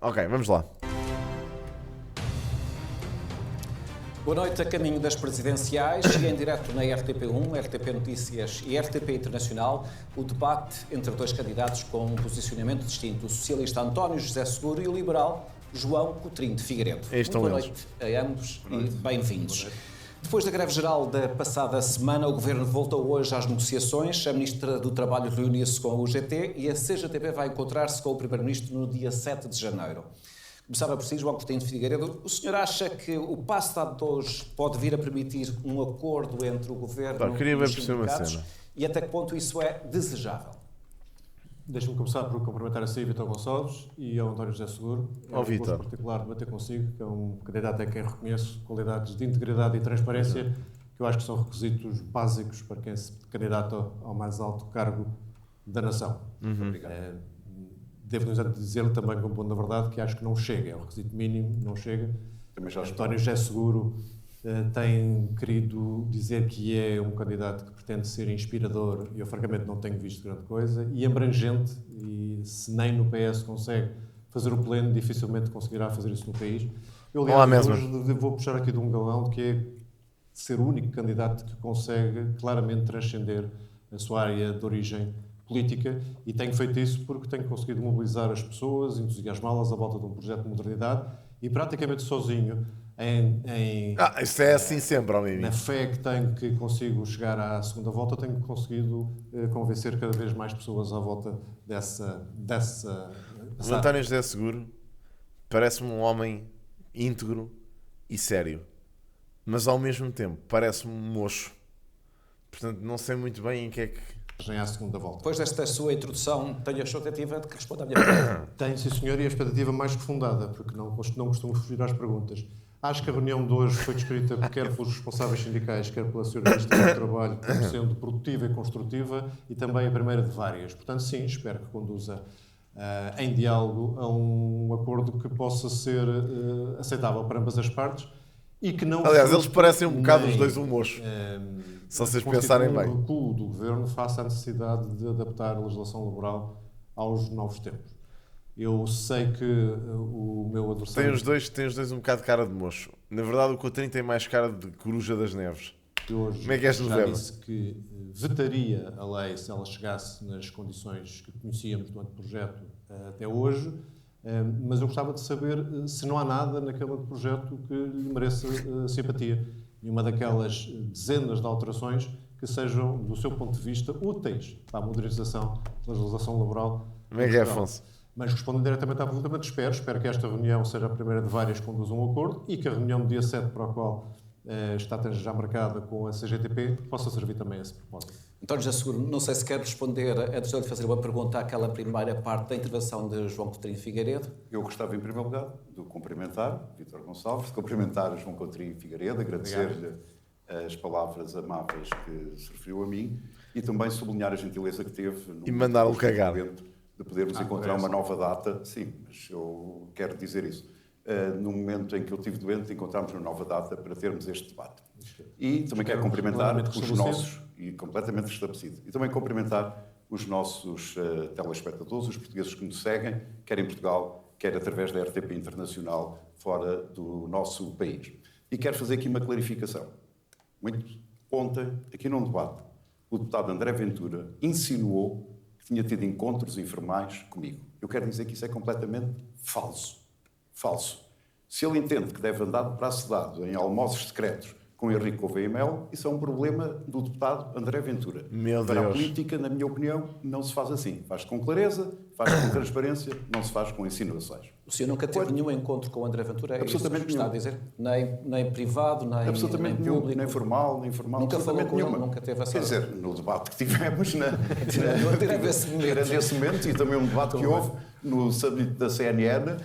Ok, vamos lá. Boa noite, a caminho das presidenciais e em direto na RTP1, RTP Notícias e RTP Internacional, o debate entre dois candidatos com um posicionamento distinto, o socialista António José Seguro e o liberal João Coutinho de Figueiredo. Muito boa noite a ambos e bem-vindos. Depois da greve geral da passada semana, o Governo voltou hoje às negociações. A Ministra do Trabalho reuniu-se com a UGT e a CGTP vai encontrar-se com o Primeiro-Ministro no dia 7 de janeiro. Começava por si, João Coutinho de Figueiredo. O senhor acha que o passo dado de hoje pode vir a permitir um acordo entre o Governo e os sindicatos? E até que ponto isso é desejável? Deixe-me começar por cumprimentar a si, Vítor Gonçalves, e ao António José Seguro. É um gosto particular debater consigo, que é um candidato a quem reconheço qualidades de integridade e transparência, que eu acho que são requisitos básicos para quem se candidata ao mais alto cargo da nação. Obrigado. Devo dizer-lhe também, como ponto da verdade, que acho que não chega, é um requisito mínimo, não chega. António José Seguro tem querido dizer que é um candidato que pretende ser inspirador, e eu francamente não tenho visto grande coisa, e abrangente, e se nem no PS consegue fazer o pleno, dificilmente conseguirá fazer isso no país. Eu, aliás, hoje vou puxar aqui de um galão, que é ser o único candidato que consegue claramente transcender a sua área de origem política, e tenho feito isso porque tenho conseguido mobilizar as pessoas, entusiasmá-las à volta de um projeto de modernidade, e praticamente sozinho, isso é assim sempre, amigo. Na fé que tenho que consigo chegar à segunda volta, tenho conseguido convencer cada vez mais pessoas à volta dessa O António José Seguro parece-me um homem íntegro e sério, mas ao mesmo tempo parece-me mocho. Portanto, não sei muito bem em que é que... à segunda volta. Depois desta sua introdução, tenho a expectativa de que responda à minha pergunta. Tenho, sim senhor, e a expectativa mais profundada, porque não costumo fugir às perguntas. Acho que a reunião de hoje foi descrita quer pelos responsáveis sindicais, quer pela Sra. Ministra do Trabalho, como sendo produtiva e construtiva, e também a primeira de várias. Portanto, sim, espero que conduza em diálogo a um acordo que possa ser aceitável para ambas as partes e que não... Aliás, eles parecem um bocado os dois um mocho, se vocês pensarem bem. O recuo do Governo face à necessidade de adaptar a legislação laboral aos novos tempos. Eu sei que o meu adversário... Tem os dois um bocado de cara de mocho. Na verdade, o Coutinho tem mais cara de Coruja das Neves. Hoje, como é que és já disse que vetaria a lei se ela chegasse nas condições que conhecíamos do anteprojeto até hoje, mas eu gostava de saber se não há nada naquele anteprojeto que lhe mereça simpatia. E uma daquelas dezenas de alterações que sejam, do seu ponto de vista, úteis para a modernização da legislação laboral. Como é que é, Afonso? Mas respondendo diretamente à pergunta, espero que esta reunião seja a primeira de várias que conduzam a um acordo e que a reunião do dia 7, para a qual está já marcada com a CGTP, possa servir também a esse propósito. António José Seguro, não sei se quer responder, antes de eu lhe fazer uma pergunta àquela primeira parte da intervenção de João Coutinho Figueiredo. Eu gostava, em primeiro lugar, de cumprimentar Vítor Gonçalves, de cumprimentar João Coutinho Figueiredo, agradecer-lhe as palavras amáveis que se referiu a mim e também sublinhar a gentileza que teve e mandá-lo cagar. De podermos encontrar uma nova data. Sim, mas eu quero dizer isso. No momento em que eu estive doente, encontramos uma nova data para termos este debate. E também quero cumprimentar os nossos, e completamente restabelecido, e também cumprimentar os nossos telespectadores, os portugueses que nos seguem, quer em Portugal, quer através da RTP Internacional, fora do nosso país. E quero fazer aqui uma clarificação. Ontem, aqui num debate, o deputado André Ventura insinuou que tinha tido encontros informais comigo. Eu quero dizer que isso é completamente falso. Falso. Se ele entende que deve andar para a cidade em almoços secretos com Henrique Gouveia e Melo, isso é um problema do deputado André Ventura. Para a política, na minha opinião, não se faz assim. Faz com clareza, faz com transparência, não se faz com insinuações. O senhor nunca teve nenhum encontro com o André Ventura? É absolutamente isso que está a dizer? Nem privado, nem absolutamente nem público? Nem formal, nem informal. Nunca falou com ele, nunca teve essa... Quer dizer, no debate que tivemos, tirando esse momento, e também um debate que houve no summit da CNN,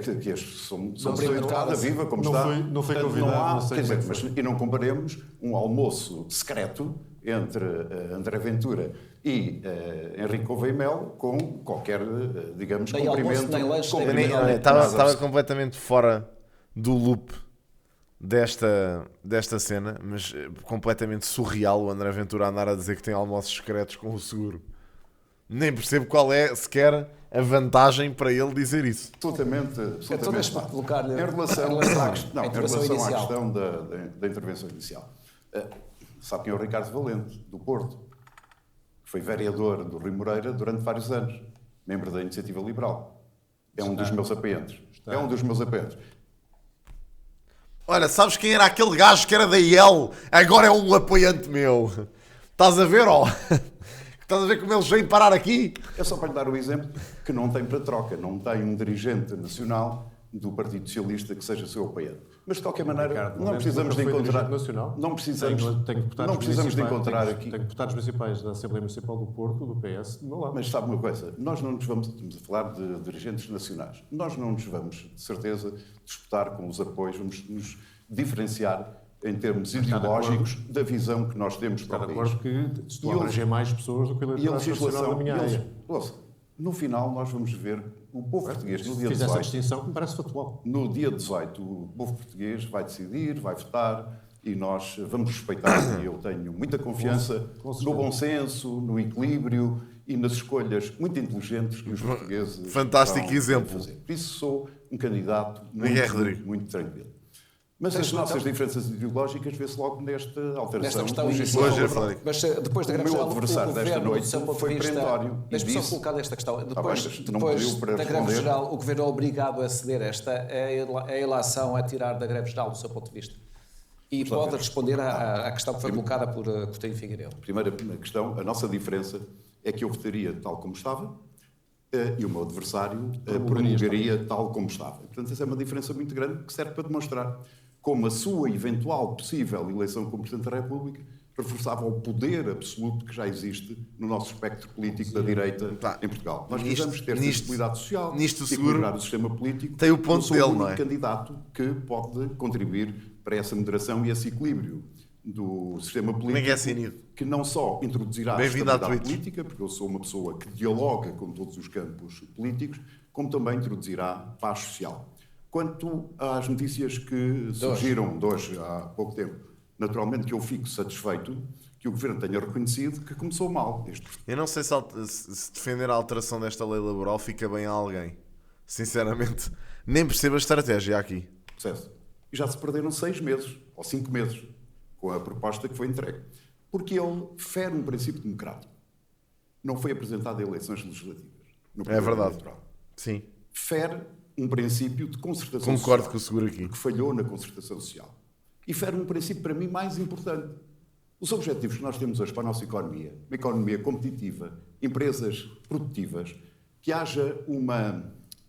que são pessoas educada, viva, como está. Não foi convidado. Quer dizer, mas, e não comparemos um almoço secreto entre André Ventura e Henrique Gouveia e Melo com qualquer, digamos, nem cumprimento. Almoço, nem lanche, estava completamente fora do loop desta cena, mas completamente surreal o André Ventura andar a dizer que tem almoços secretos com o Seguro. Nem percebo qual é sequer a vantagem para ele dizer isso. Absolutamente. Então deixa-me colocar-lhe Em relação à questão da intervenção inicial. Sabe quem é o Ricardo Valente, do Porto? Foi vereador do Rio Moreira durante vários anos, membro da Iniciativa Liberal. É um dos meus apoiantes. É um dos meus apoiantes. Olha, sabes quem era aquele gajo que era da IEL? Agora é um apoiante meu. Estás a ver, ó? Estás a ver como eles vêm parar aqui? É só para lhe dar o exemplo que não tem para troca. Não tem um dirigente nacional do Partido Socialista que seja seu apoiante. Mas, de qualquer maneira, Ricardo, não precisamos de encontrar... Nacional. Não precisamos de encontrar aqui... Tenho deputados municipais da Assembleia Municipal do Porto, do PS, do meu lado. Mas sabe uma coisa? Nós não nos vamos... Estamos a falar de dirigentes nacionais. Nós não nos vamos, de certeza, disputar com os apoios, vamos nos diferenciar em termos ideológicos da visão que nós temos para o país. Acordo que estou a abranger mais pessoas do que o eleitorado nacional da minha área. No final, nós vamos ver o povo português no dia 18. Fiz essa distinção que me parece factual. No dia 18, o povo português vai decidir, vai votar e nós vamos respeitar. E eu tenho muita confiança no bom senso, no equilíbrio e nas escolhas muito inteligentes que os portugueses fantástico exemplo. Fazer. Por isso sou um candidato muito tranquilo. Mas as nossas diferenças ideológicas vê-se logo nesta alteração. Nesta questão inicial. Mas depois da greve geral, o adversário desta noite foi perentório. Deixa-me só colocar esta questão. Depois da greve geral, o Governo é obrigado a ceder esta a ilação a tirar da greve geral do seu ponto de vista. E pode responder à questão que foi colocada por Coutinho Figueiredo. Primeira questão, a nossa diferença é que eu votaria tal como estava e o meu adversário promulgaria tal como estava. Portanto, essa é uma diferença muito grande que serve para demonstrar como a sua eventual possível eleição como Presidente da República reforçava o poder absoluto que já existe no nosso espectro político da direita em Portugal. Nós precisamos ter sensibilidade social, equilibrar o sistema político. Tem o ponto dele, não é? Eu sou o único candidato que pode contribuir para essa moderação e esse equilíbrio do sistema político, que não só introduzirá a estabilidade política, porque eu sou uma pessoa que dialoga com todos os campos políticos, como também introduzirá paz social. Quanto às notícias que surgiram de hoje, há pouco tempo, naturalmente que eu fico satisfeito que o Governo tenha reconhecido que começou mal. Eu não sei se defender a alteração desta lei laboral fica bem a alguém. Sinceramente, nem percebo a estratégia aqui. Processo. E já se perderam 6 meses, ou 5 meses, com a proposta que foi entregue. Porque ele fere um princípio democrático. Não foi apresentado a eleições legislativas. É verdade. Eleitoral. Sim. Fere um princípio de concertação social. Concordo com o seguro aqui. Que falhou na concertação social. E fere um princípio, para mim, mais importante. Os objetivos que nós temos hoje para a nossa economia, uma economia competitiva, empresas produtivas, que haja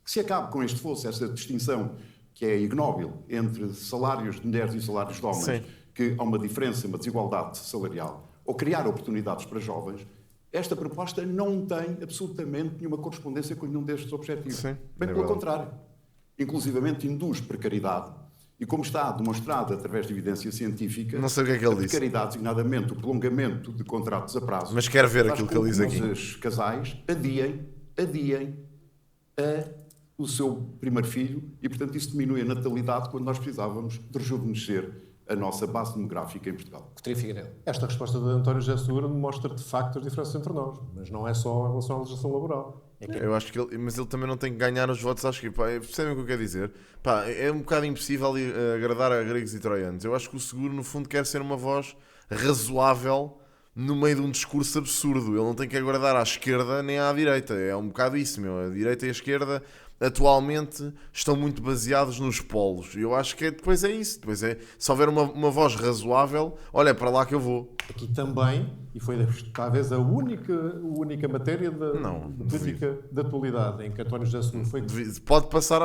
que se acabe com este fosso, essa distinção que é ignóbil entre salários de mulheres e salários de homens, sim, que há uma diferença, uma desigualdade salarial, ou criar oportunidades para jovens, esta proposta não tem absolutamente nenhuma correspondência com nenhum destes objetivos. Sim, bem pelo contrário. Inclusivamente induz precariedade e, como está demonstrado através de evidência científica, não sei o que é que ele disse. Precariedade, designadamente o prolongamento de contratos a prazo. Mas quero ver aquilo que ele diz aqui. Os casais adiem o seu primeiro filho e, portanto, isso diminui a natalidade quando nós precisávamos de rejuvenescer a nossa base demográfica em Portugal. Coutinho Figueiredo. Esta resposta de António José Seguro mostra, de facto, as diferenças entre nós, mas não é só em relação à legislação laboral. Eu acho que ele também não tem que ganhar os votos, acho que, percebem o que eu quero dizer? É um bocado impossível agradar a gregos e troianos. Eu acho que o Seguro, no fundo, quer ser uma voz razoável no meio de um discurso absurdo. Ele não tem que agradar à esquerda nem à direita. É um bocado isso, A direita e a esquerda atualmente estão muito baseados nos polos. E eu acho que depois é isso. Depois se houver uma voz razoável, olha, é para lá que eu vou. Aqui também, e foi talvez a única matéria da política da atualidade em que António José Seguro foi... Pode passar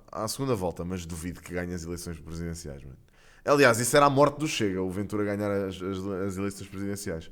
à segunda volta, mas duvido que ganhe as eleições presidenciais. Aliás, isso era a morte do Chega, o Ventura ganhar as eleições presidenciais.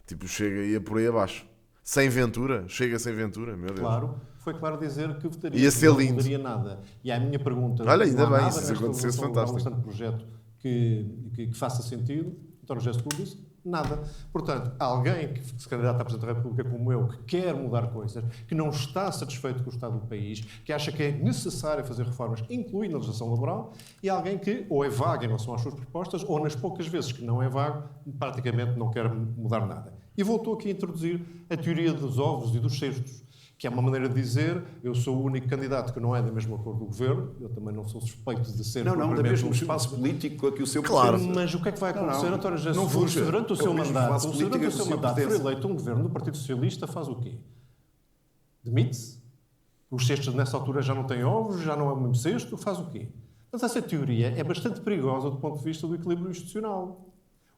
Tipo, o Chega ia por aí abaixo. Sem Ventura? Chega sem Ventura? Meu Deus. Claro, foi claro dizer que votaria. Ia ser lindo. Não mudaria nada. E a minha pergunta... Olha, ainda bem, se isso acontecesse, fantástico. Há um projeto que faça sentido. António José Seguro disse nada. Portanto, alguém que se candidata à Presidente da República como eu, que quer mudar coisas, que não está satisfeito com o estado do país, que acha que é necessário fazer reformas, incluindo a legislação laboral, e alguém que ou é vago em relação às suas propostas, ou nas poucas vezes que não é vago, praticamente não quer mudar nada. E voltou aqui a introduzir a teoria dos ovos e dos cestos, que é uma maneira de dizer, eu sou o único candidato que não é da mesma cor do governo, eu também não sou suspeito de ser... Não, da mesmo espaço político a que o seu Claro, mas o que é que vai acontecer, António José Seguro, se durante o seu mandato for eleito um governo do Partido Socialista, faz o quê? Demite-se? Os cestos nessa altura já não têm ovos, já não é o mesmo cesto, faz o quê? Mas essa teoria é bastante perigosa do ponto de vista do equilíbrio institucional.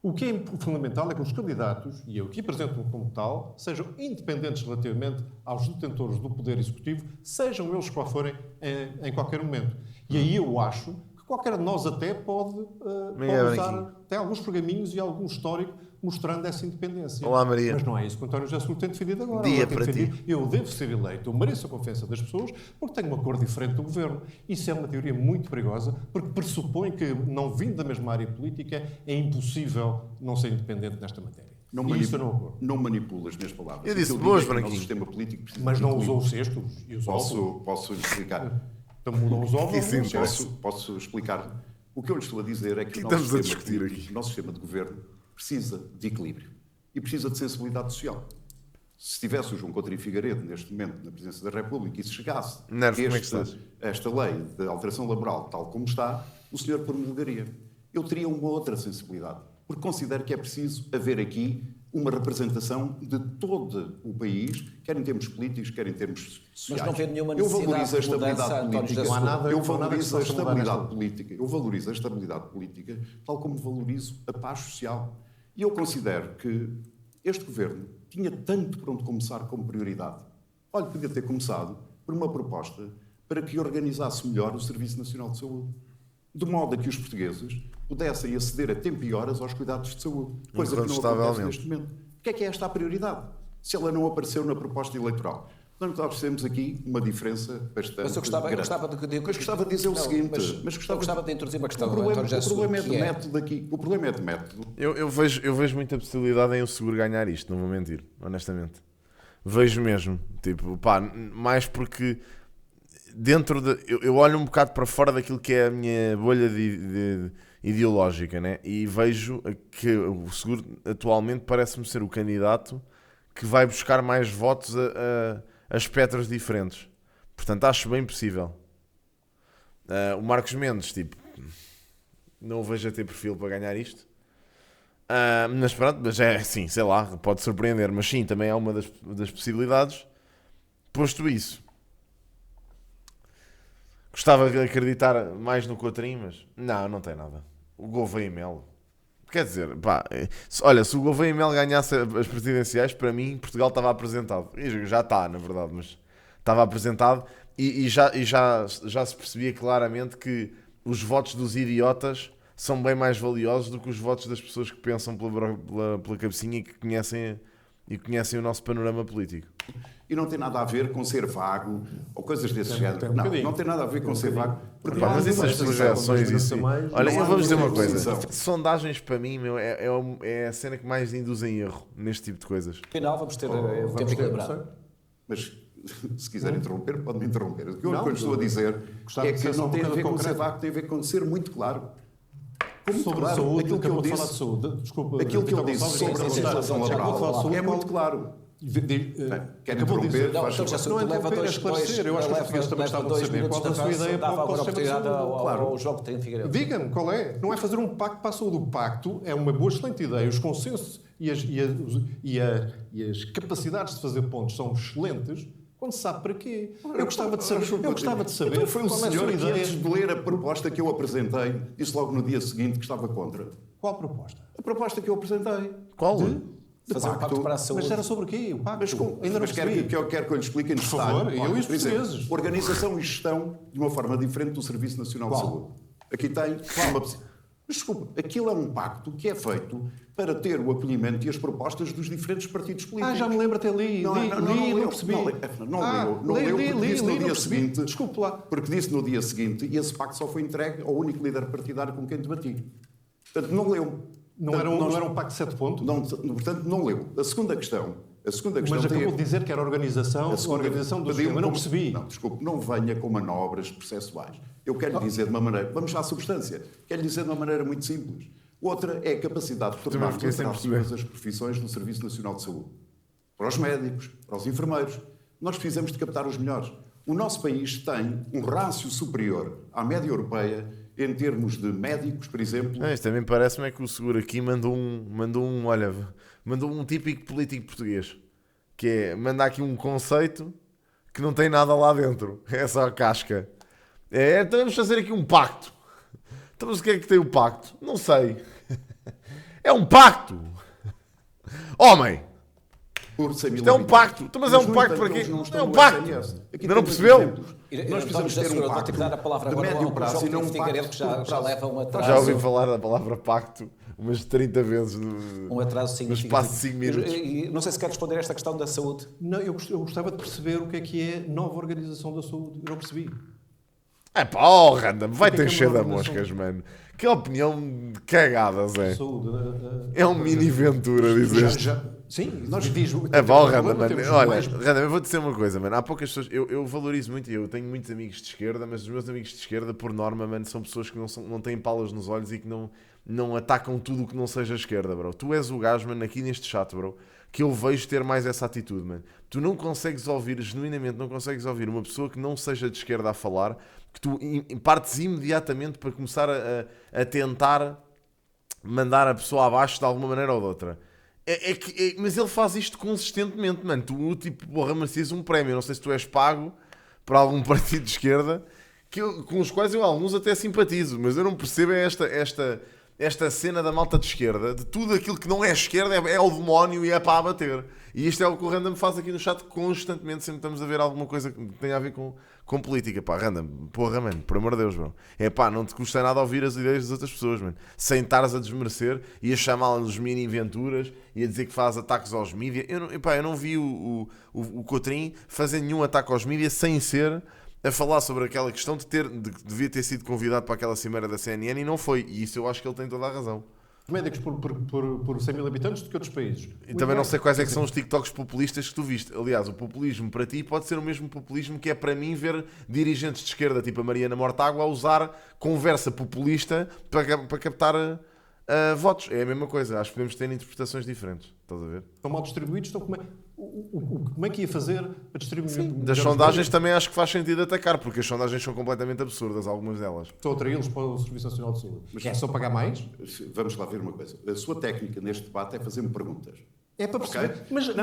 O que é fundamental é que os candidatos, e eu aqui apresento-me como tal, sejam independentes relativamente aos detentores do poder executivo, sejam eles qual forem em qualquer momento. E aí eu acho que qualquer de nós até pode usar até alguns pergaminhos e algum histórico mostrando essa independência. Olá, Maria. Mas não é isso que o António José Seguro tem defendido agora. Dia para ti. Eu devo ser eleito, eu mereço a confiança das pessoas porque tenho uma cor diferente do governo. Isso é uma teoria muito perigosa porque pressupõe que, não vindo da mesma área política, é impossível não ser independente nesta matéria. Isso eu não acordo. Não manipulas minhas palavras. Eu disse boas, Branquinho. Sistema político mas não usou os cestos e os ovos. Posso explicar? Então mudam os ovos. Posso explicar. O que eu lhe estou a dizer é que o nosso sistema de governo precisa de equilíbrio e precisa de sensibilidade social. Se tivesse o João Coutinho Figueiredo neste momento na presidência da República e se chegasse esta lei de alteração laboral tal como está, o senhor promulgaria. Eu teria uma outra sensibilidade, porque considero que é preciso haver aqui uma representação de todo o país, quer em termos políticos, quer em termos sociais. Mas não vê nenhuma necessidade de mudança, António José Seguro. Eu valorizo a estabilidade política, tal como valorizo a paz social. E eu considero que este governo tinha tanto por onde começar como prioridade. Olha, podia ter começado por uma proposta para que organizasse melhor o Serviço Nacional de Saúde, de modo a que os portugueses pudessem aceder a tempo e horas aos cuidados de saúde, coisa que não acontece neste momento. O que é esta a prioridade? Se ela não apareceu na proposta eleitoral. Portanto, nós temos aqui uma diferença bastante Mas eu gostava de dizer o seguinte... Eu gostava de introduzir uma questão. O problema é de método aqui. O problema é de método. Eu vejo muita possibilidade em o Seguro ganhar isto, não vou mentir, honestamente. Vejo mesmo. Tipo, mais porque... Eu olho um bocado para fora daquilo que é a minha bolha ideológica, né? E vejo que o Seguro atualmente parece-me ser o candidato que vai buscar mais votos a espectros diferentes. Portanto, acho bem possível. O Marcos Mendes, não o vejo a ter perfil para ganhar isto. Mas pronto, mas é assim, sei lá, pode surpreender, mas sim, também é uma das possibilidades. Posto isso, gostava de acreditar mais no Coutrinho, mas não tem nada. O Gouveia e Melo. Quer dizer, olha, se o Gouveia e Melo ganhasse as presidenciais, para mim, Portugal estava apresentado. E já está, na verdade, mas estava apresentado e já se percebia claramente que os votos dos idiotas são bem mais valiosos do que os votos das pessoas que pensam pela cabecinha e que conhecem o nosso panorama político. E não tem nada a ver com ser vago ou coisas desse género. Não tem nada a ver com ser vago. Mas essas projeções e assim. Olha, eu vou dizer uma coisa. Sondagens para mim, é a cena que mais induz em erro neste tipo de coisas. Afinal, vamos ter tempo equilibrado. Mas se quiser interromper, pode-me interromper. O que eu estou a dizer é que não tem a ver com ser vago, tem a ver com ser muito claro. Sobre a saúde, aquilo que ele disse, aquilo que ele disse sobre a legislação laboral é muito claro. Quer interromper? Não é interromper, é esclarecer. Eu acho que os portugueses também estavam a saber qual é a sua ideia para o sistema de saúde. Ao João Coutinho Figueiredo. Diga-me qual é. Não é fazer um pacto para a saúde. O pacto é uma boa, excelente ideia. Os consensos e as capacidades de fazer pontos são excelentes quando se sabe para quê. Eu gostava de saber. Então foi o senhor que, antes de ler a proposta que eu apresentei, disse logo no dia seguinte que estava contra. Qual proposta? A proposta que eu apresentei. Qual? Fazer um pacto para a saúde. Mas era sobre o quê? O pacto? Mas quero que eu lhe explique em detalhe. Por favor, eu e os portugueses. Organização e gestão de uma forma diferente do Serviço Nacional de Saúde. Aqui tem uma... Mas desculpa, aquilo é um pacto que é feito para ter o acolhimento e as propostas dos diferentes partidos políticos. Já me lembro até li, não percebi. Não leu, porque disse no dia seguinte... Desculpe lá. Porque disse no dia seguinte e esse pacto só foi entregue ao único líder partidário com quem debati. Portanto, não leu. Não era um pacto de 7 pontos? Portanto, não leu. A segunda questão mas acabou de dizer que era a organização do sistema. Não percebi. Não, desculpe, não venha com manobras processuais. Eu quero lhe dizer de uma maneira... Vamos à substância. Quero lhe dizer de uma maneira muito simples. Outra é a capacidade de tornar atrativas as profissões do Serviço Nacional de Saúde. Para os médicos, para os enfermeiros, nós precisamos de captar os melhores. O nosso país tem um rácio superior à média europeia em termos de médicos, por exemplo. Isto também parece-me que o Seguro aqui mandou um típico político português, que é mandar aqui um conceito que não tem nada lá dentro, é só a casca. Então vamos fazer aqui um pacto. Então, mas o que é que tem o pacto? Não sei. É um pacto. Homem! Isto é um pacto. Então, mas é um pacto para quê? É um pacto. Ainda não percebeu? Nós precisamos ter um pacto de médio prazo e não um pacto que já leva um atraso. Já ouvi falar da palavra pacto umas 30 vezes um atraso no espaço de 5 minutos. E não sei se quer responder a esta questão da saúde. Não, eu gostava de perceber o que é nova organização da saúde. Eu não percebi. Random, vai-te encher de moscas, mano. Que opinião de cagadas é. É um mini Ventura, dizeste. Sim, nós diz. Random, mano. Olha, Random, eu vou dizer uma coisa, mano. Há poucas pessoas. Eu valorizo muito e eu tenho muitos amigos de esquerda, mas os meus amigos de esquerda, por norma, mano, são pessoas que não têm palas nos olhos e que não atacam tudo o que não seja esquerda, bro. Tu és o gajo, mano, aqui neste chat, bro, que eu vejo ter mais essa atitude, mano. Tu não consegues ouvir, genuinamente, não consegues ouvir uma pessoa que não seja de esquerda a falar, que tu partes imediatamente para começar a tentar mandar a pessoa abaixo de alguma maneira ou de outra. Mas ele faz isto consistentemente, mano. Tu, tipo, merecias um prémio. Não sei se tu és pago por algum partido de esquerda, com os quais eu alguns até simpatizo, mas eu não percebo esta cena da malta de esquerda, de tudo aquilo que não é esquerda é o demónio e é para abater. E isto é o que o Random faz aqui no chat constantemente, sempre estamos a ver alguma coisa que tenha a ver com política. Pá, Random, porra, mano, por amor de Deus, bro. Não te custa nada ouvir as ideias das outras pessoas, mano. Sem estares a desmerecer e a chamá-las mini-inventuras e a dizer que faz ataques aos mídias. Eu não vi o Cotrim fazer nenhum ataque aos mídias sem ser a falar sobre aquela questão de devia ter sido convidado para aquela cimeira da CNN e não foi. E isso eu acho que ele tem toda a razão. Médicos por 100 mil habitantes do que outros países. E também não sei quais é que são os TikToks populistas que tu viste. Aliás, o populismo para ti pode ser o mesmo populismo que é para mim ver dirigentes de esquerda, tipo a Mariana Mortágua, a usar conversa populista para captar votos. É a mesma coisa. Acho que podemos ter interpretações diferentes. Estás a ver? Estão mal distribuídos, então como é que ia fazer para distribuir? Sim, das sondagens também acho que faz sentido atacar, porque as sondagens são completamente absurdas, algumas delas. Estão a atraí-los para o Serviço Nacional de Saúde. Mas é só pagar mais? Vamos lá ver uma coisa. A sua técnica neste debate é fazer-me perguntas. É para perceber. Okay? Mas é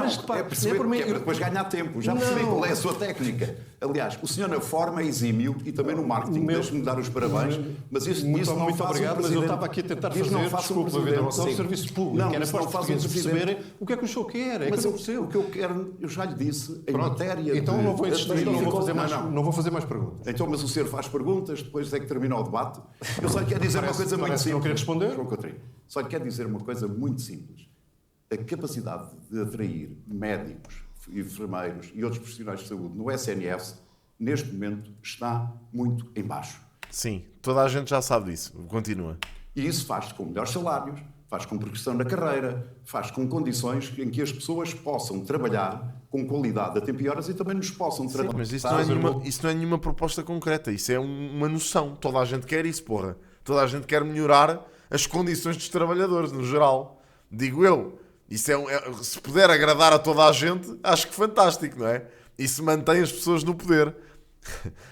perceber que é para depois ganhar tempo. Já percebi qual é a sua técnica. Aliás, o senhor na forma é exímio e também no marketing. Deixe-me dar os parabéns. Mas isso não muito faz obrigado, mas eu estava aqui a tentar fazer, desculpa, ao serviço público, que era para os portugueses perceberem o que é que o senhor quer. Mas o que eu quero, eu já lhe disse, em matéria então não vou insistir, não vou fazer mais perguntas. Então, mas o senhor faz perguntas, depois é que termina o debate. Eu só lhe quero dizer uma coisa muito simples. Não quer responder? Só lhe quero dizer uma coisa muito simples. A capacidade de atrair médicos, enfermeiros e outros profissionais de saúde no SNS, neste momento, está muito em baixo. Sim, toda a gente já sabe disso. Continua. E isso faz com melhores salários, faz com progressão na carreira, faz com condições em que as pessoas possam trabalhar com qualidade a tempo e horas e também nos possam trabalhar. Mas isso não é nenhuma proposta concreta. Isso é uma noção. Toda a gente quer isso, porra. Toda a gente quer melhorar as condições dos trabalhadores, no geral. Digo eu. Isso se puder agradar a toda a gente, acho que fantástico, não é? E se mantém as pessoas no poder.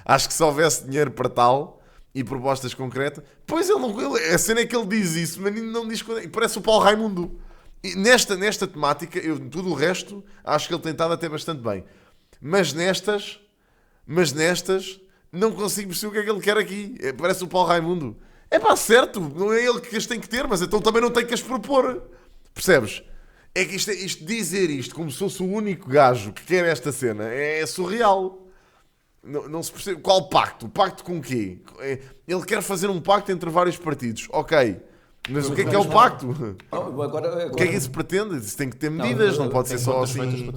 Acho que se houvesse dinheiro para tal e propostas concretas... Pois a cena é que ele diz isso, mas não diz quando... Parece o Paulo Raimundo. E nesta temática, tudo o resto, acho que ele tem estado até bastante bem. Mas nestas, não consigo perceber o que é que ele quer aqui. Parece o Paulo Raimundo. É pá, certo, não é ele que as tem que ter, mas então também não tem que as propor. Percebes? É que dizer isto como se fosse o único gajo que quer esta cena é surreal. Não se percebe. Qual pacto? Pacto com quê? Ele quer fazer um pacto entre vários partidos. Ok. Mas o que é o pacto? Agora... O que é que isso pretende? Isso tem que ter medidas, não pode ser só assim...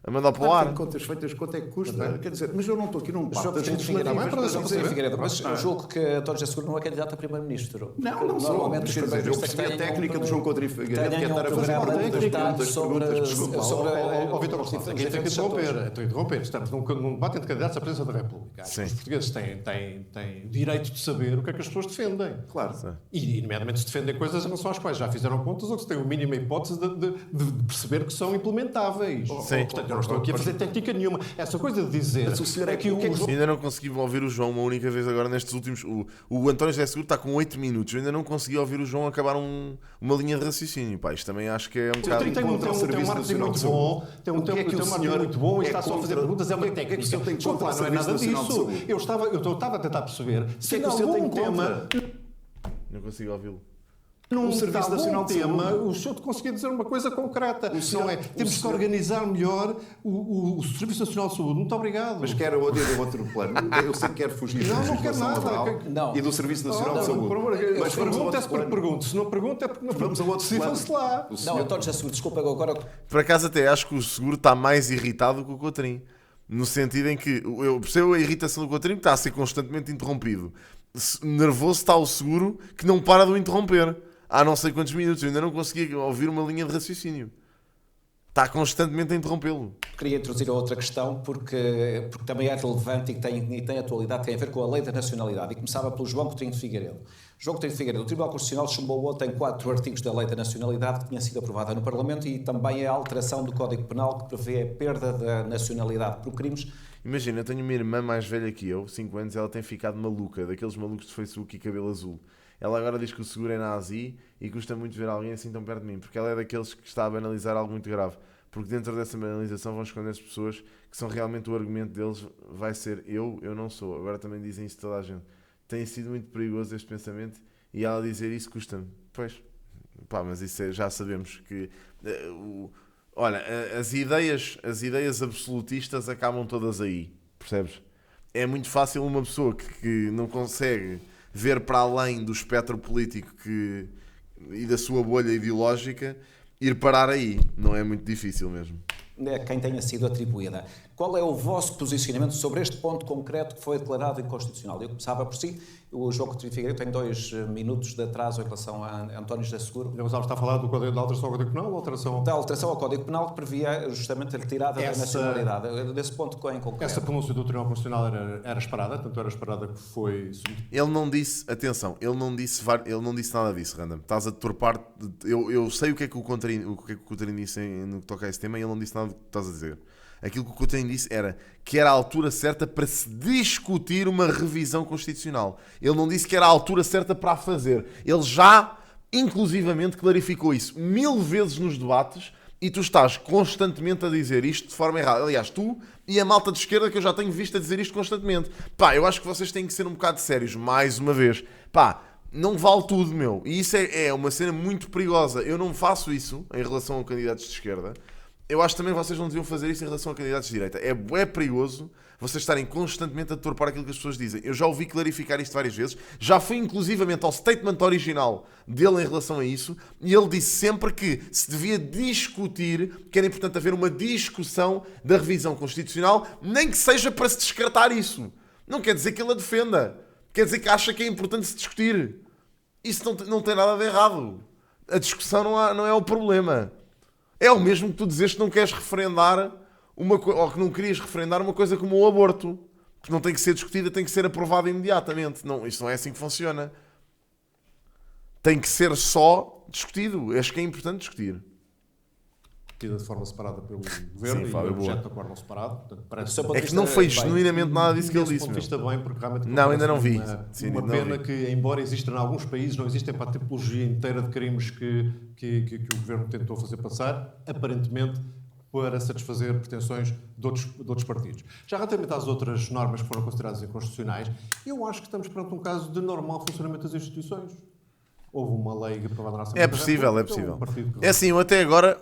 a mandar para o ar. Contas feitas, quanto é que custa? Quer dizer, mas eu não estou aqui num debate das Figueiredo, mas eu julgo que António José Seguro não é candidato a primeiro-ministro. Não sou. Normalmente quer dizer, eu percebi a técnica do João Coutinho Figueiredo, que é estar a fazer perguntas, desculpa. Vitor Gonçalves, aqui tem que interromper. Estamos num debate entre candidatos à presidência da República. Os portugueses têm direito de saber o que é que as pessoas defendem. Claro. E, nomeadamente, se defendem coisas em relação às quais já fizeram contas ou que se têm a mínima hipótese de perceber que são implementáveis. Portanto, eu não estou aqui a fazer técnica nenhuma. Essa coisa de dizer que ainda não consegui ouvir o João uma única vez agora nestes últimos... O António José Seguro está com 8 minutos. Eu ainda não consegui ouvir o João acabar uma linha de raciocínio. Pá, isto também acho que é um bocado... Tem um marketing muito bom. Tem um marketing muito bom e está só a fazer perguntas. É uma técnica. Não é nada disso. Eu estava a tentar perceber se é algum tema... Não consigo ouvi-lo. Num Serviço Nacional de Saúde, o senhor te conseguia dizer uma coisa concreta. Temos que organizar melhor o Serviço Nacional de Saúde. Muito obrigado. Mas quer outro plano. Eu sei que quero fugir não quero nada. E do Serviço Nacional de Saúde. Mas pergunta-se porque pergunto. Se não pergunta é porque não pergunto. Vamos a outro plano. Lá. Não, António José Seguro, desculpa agora. Por acaso até acho que o Seguro está mais irritado que o Coutrinho. No sentido em que eu percebo a irritação do Coutrinho, que está a ser constantemente interrompido. Nervoso está o Seguro, que não para de o interromper. Há não sei quantos minutos, eu ainda não consegui ouvir uma linha de raciocínio. Está constantemente a interrompê-lo. Queria introduzir a outra questão, porque também é relevante e tem atualidade, tem a ver com a lei da nacionalidade. E começava pelo João Coutinho de Figueiredo. João Coutinho de Figueiredo, o Tribunal Constitucional chumbou ontem 4 artigos da lei da nacionalidade que tinha sido aprovada no Parlamento e também a alteração do Código Penal que prevê a perda da nacionalidade por crimes. Imagina, eu tenho uma irmã mais velha que eu, 5 anos, ela tem ficado maluca, daqueles malucos de Facebook e cabelo azul. Ela agora diz que o Seguro é nazi e custa muito ver alguém assim tão perto de mim, porque ela é daqueles que está a banalizar algo muito grave. Porque dentro dessa banalização vão esconder-se pessoas que são realmente o argumento deles vai ser eu não sou. Agora também dizem isso toda a gente. Tem sido muito perigoso este pensamento e ela dizer isso custa-me. Pois, pá, mas isso já sabemos que... olha, as ideias absolutistas acabam todas aí, percebes? É muito fácil uma pessoa que não consegue ver para além do espectro político e da sua bolha ideológica, ir parar aí. Não é muito difícil mesmo. É quem tenha sido atribuída. Qual é o vosso posicionamento sobre este ponto concreto que foi declarado inconstitucional? Eu começava por si. O João Coutinho de Figueiredo tem 2 minutos de atraso em relação a António José Seguro. O Gonçalves está a falar da alteração ao Código Penal ou alteração? Da alteração ao Código Penal que previa justamente a retirada da nacionalidade. Desse ponto em concreto. Essa pronúncia do Tribunal Constitucional era esperada, tanto era esperada que foi... Ele não disse, atenção, ele não disse nada disso, Random. Estás a deturpar... Eu sei o que é que o Coutinho disse no que toca a esse tema e ele não disse nada do que estás a dizer. Aquilo que o Coutinho disse era que era a altura certa para se discutir uma revisão constitucional. Ele não disse que era a altura certa para a fazer. Ele já, inclusivamente, clarificou isso 1000 vezes nos debates e tu estás constantemente a dizer isto de forma errada. Aliás, tu e a malta de esquerda que eu já tenho visto a dizer isto constantemente. Pá, eu acho que vocês têm que ser um bocado sérios, mais uma vez. Pá, não vale tudo, meu. E isso é uma cena muito perigosa. Eu não faço isso em relação a candidatos de esquerda. Eu acho que também vocês não deviam fazer isso em relação a candidatos de direita. É perigoso vocês estarem constantemente a deturpar aquilo que as pessoas dizem. Eu já ouvi clarificar isto várias vezes. Já fui inclusivamente ao statement original dele em relação a isso. E ele disse sempre que se devia discutir, que era importante haver uma discussão da revisão constitucional, nem que seja para se descartar isso. Não quer dizer que ele a defenda. Quer dizer que acha que é importante se discutir. Isso não tem nada de errado. A discussão não é o problema. É o mesmo que tu dizes que não queres referendar ou que não querias referendar uma coisa como o aborto. Que não tem que ser discutida, tem que ser aprovada imediatamente. Não, isso não é assim que funciona. Tem que ser só discutido. Acho que é importante discutir. De forma separada pelo Governo. Sim, e o projeto de acordo separado. Portanto, é que não foi genuinamente nada disso que ele disse. Vista bem, porque realmente não, ainda não vi. Uma pena que, embora existam em alguns países, não existem para a tipologia inteira de crimes que o Governo tentou fazer passar, aparentemente para satisfazer pretensões de outros partidos. Já relativamente às outras normas que foram consideradas inconstitucionais, eu acho que estamos perante um caso de normal funcionamento das instituições. Houve uma lei aprovada na Assembleia. É possível. É assim, eu até agora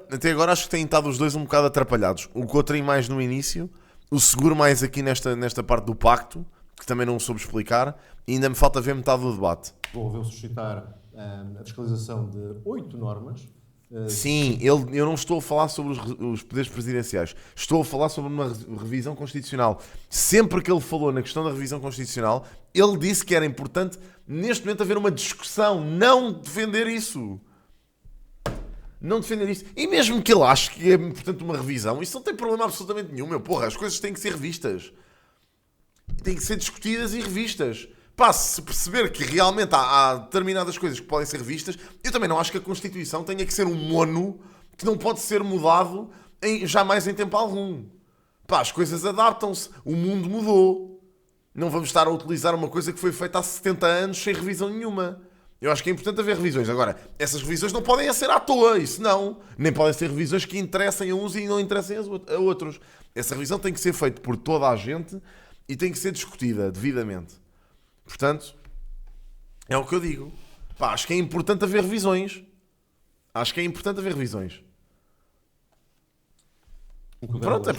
acho que têm estado os dois um bocado atrapalhados. O Coutinho mais no início, o Seguro mais aqui nesta parte do pacto, que também não soube explicar, e ainda me falta ver metade do debate. Resolveu suscitar a fiscalização de 8 normas Sim, eu não estou a falar sobre os poderes presidenciais. Estou a falar sobre uma revisão constitucional. Sempre que ele falou na questão da revisão constitucional, ele disse que era importante, neste momento, haver uma discussão. Não defender isso. Não defender isso. E mesmo que ele ache que é importante uma revisão, isso não tem problema absolutamente nenhum, meu. Porra, as coisas têm que ser revistas. Têm que ser discutidas e revistas. Pá, se perceber que realmente há determinadas coisas que podem ser revistas, eu também não acho que a Constituição tenha que ser um mono que não pode ser mudado jamais em tempo algum. Pá, as coisas adaptam-se. O mundo mudou. Não vamos estar a utilizar uma coisa que foi feita há 70 anos sem revisão nenhuma. Eu acho que é importante haver revisões. Agora, essas revisões não podem ser à toa, isso não. Nem podem ser revisões que interessem a uns e não interessem a outros. Essa revisão tem que ser feita por toda a gente e tem que ser discutida devidamente. Portanto, é o que eu digo. Pá, acho que é importante haver revisões. Pronto,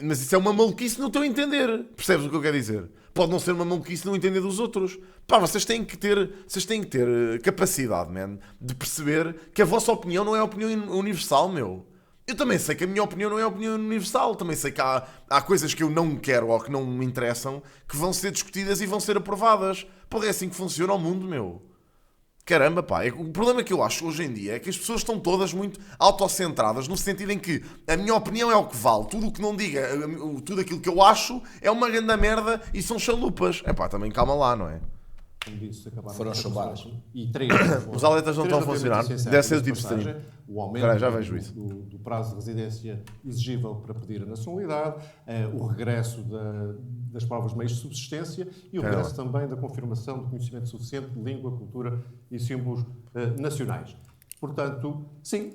mas isso é uma maluquice no teu entender. Percebes o que eu quero dizer? Pode não ser uma maluquice no entender dos outros. Pá, vocês têm que ter capacidade, man, de perceber que a vossa opinião não é a opinião universal, meu. Eu também sei que a minha opinião não é a opinião universal. Também sei que há coisas que eu não quero ou que não me interessam que vão ser discutidas e vão ser aprovadas. Porra, é assim que funciona o mundo, meu. Caramba, pá. O problema que eu acho hoje em dia é que as pessoas estão todas muito autocentradas, no sentido em que a minha opinião é o que vale. Tudo o que não diga, tudo aquilo que eu acho é uma grande merda e são chalupas. É pá, também calma lá, não é? Disse, foram chumbados. E 3 os alertas não estão a funcionar. Deve ser do tipo stream. O aumento já vejo isso. Do prazo de residência exigível para pedir a nacionalidade, o regresso das provas de meios de subsistência e o regresso também da confirmação de conhecimento suficiente de língua, cultura e símbolos nacionais. Portanto, sim,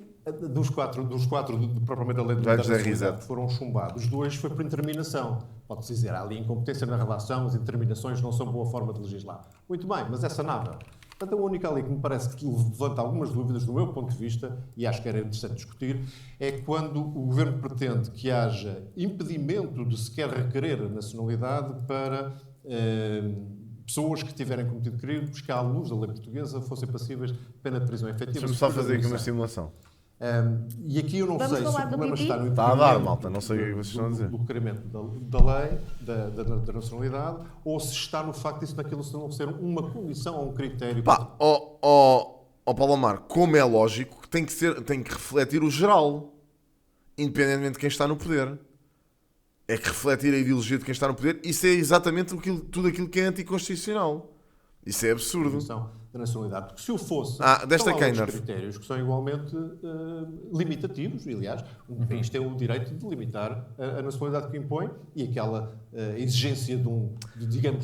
dos quatro propriamente a lei de nacionalidade que foram chumbados, 2 foi por interminação. Pode-se dizer, há ali incompetência na relação, as interminações não são boa forma de legislar. Muito bem, mas essa nada. Portanto, a única ali que me parece que levanta algumas dúvidas do meu ponto de vista, e acho que era interessante discutir, é quando o Governo pretende que haja impedimento de sequer requerer a nacionalidade para pessoas que tiverem cometido crimes que, à luz da lei portuguesa, fossem passíveis de pena de prisão efetiva. Deixa-me só fazer aqui uma simulação. E aqui eu não sei se o problema está no Está a dar, malta, não sei o que vocês estão a dizer. Do requerimento da lei, da nacionalidade, ou se está no facto disso naquilo não ser uma condição ou um critério. Pá, Palomar, como é lógico, tem que refletir o geral, independentemente de quem está no poder. É que refletir a ideologia de quem está no poder, isso é exatamente tudo aquilo que é anticonstitucional. Isso é absurdo. Da nacionalidade. Porque se o fosse, desta são alguns critérios que são igualmente limitativos. E, aliás, um país tem o direito de limitar a nacionalidade que impõe e aquela exigência de um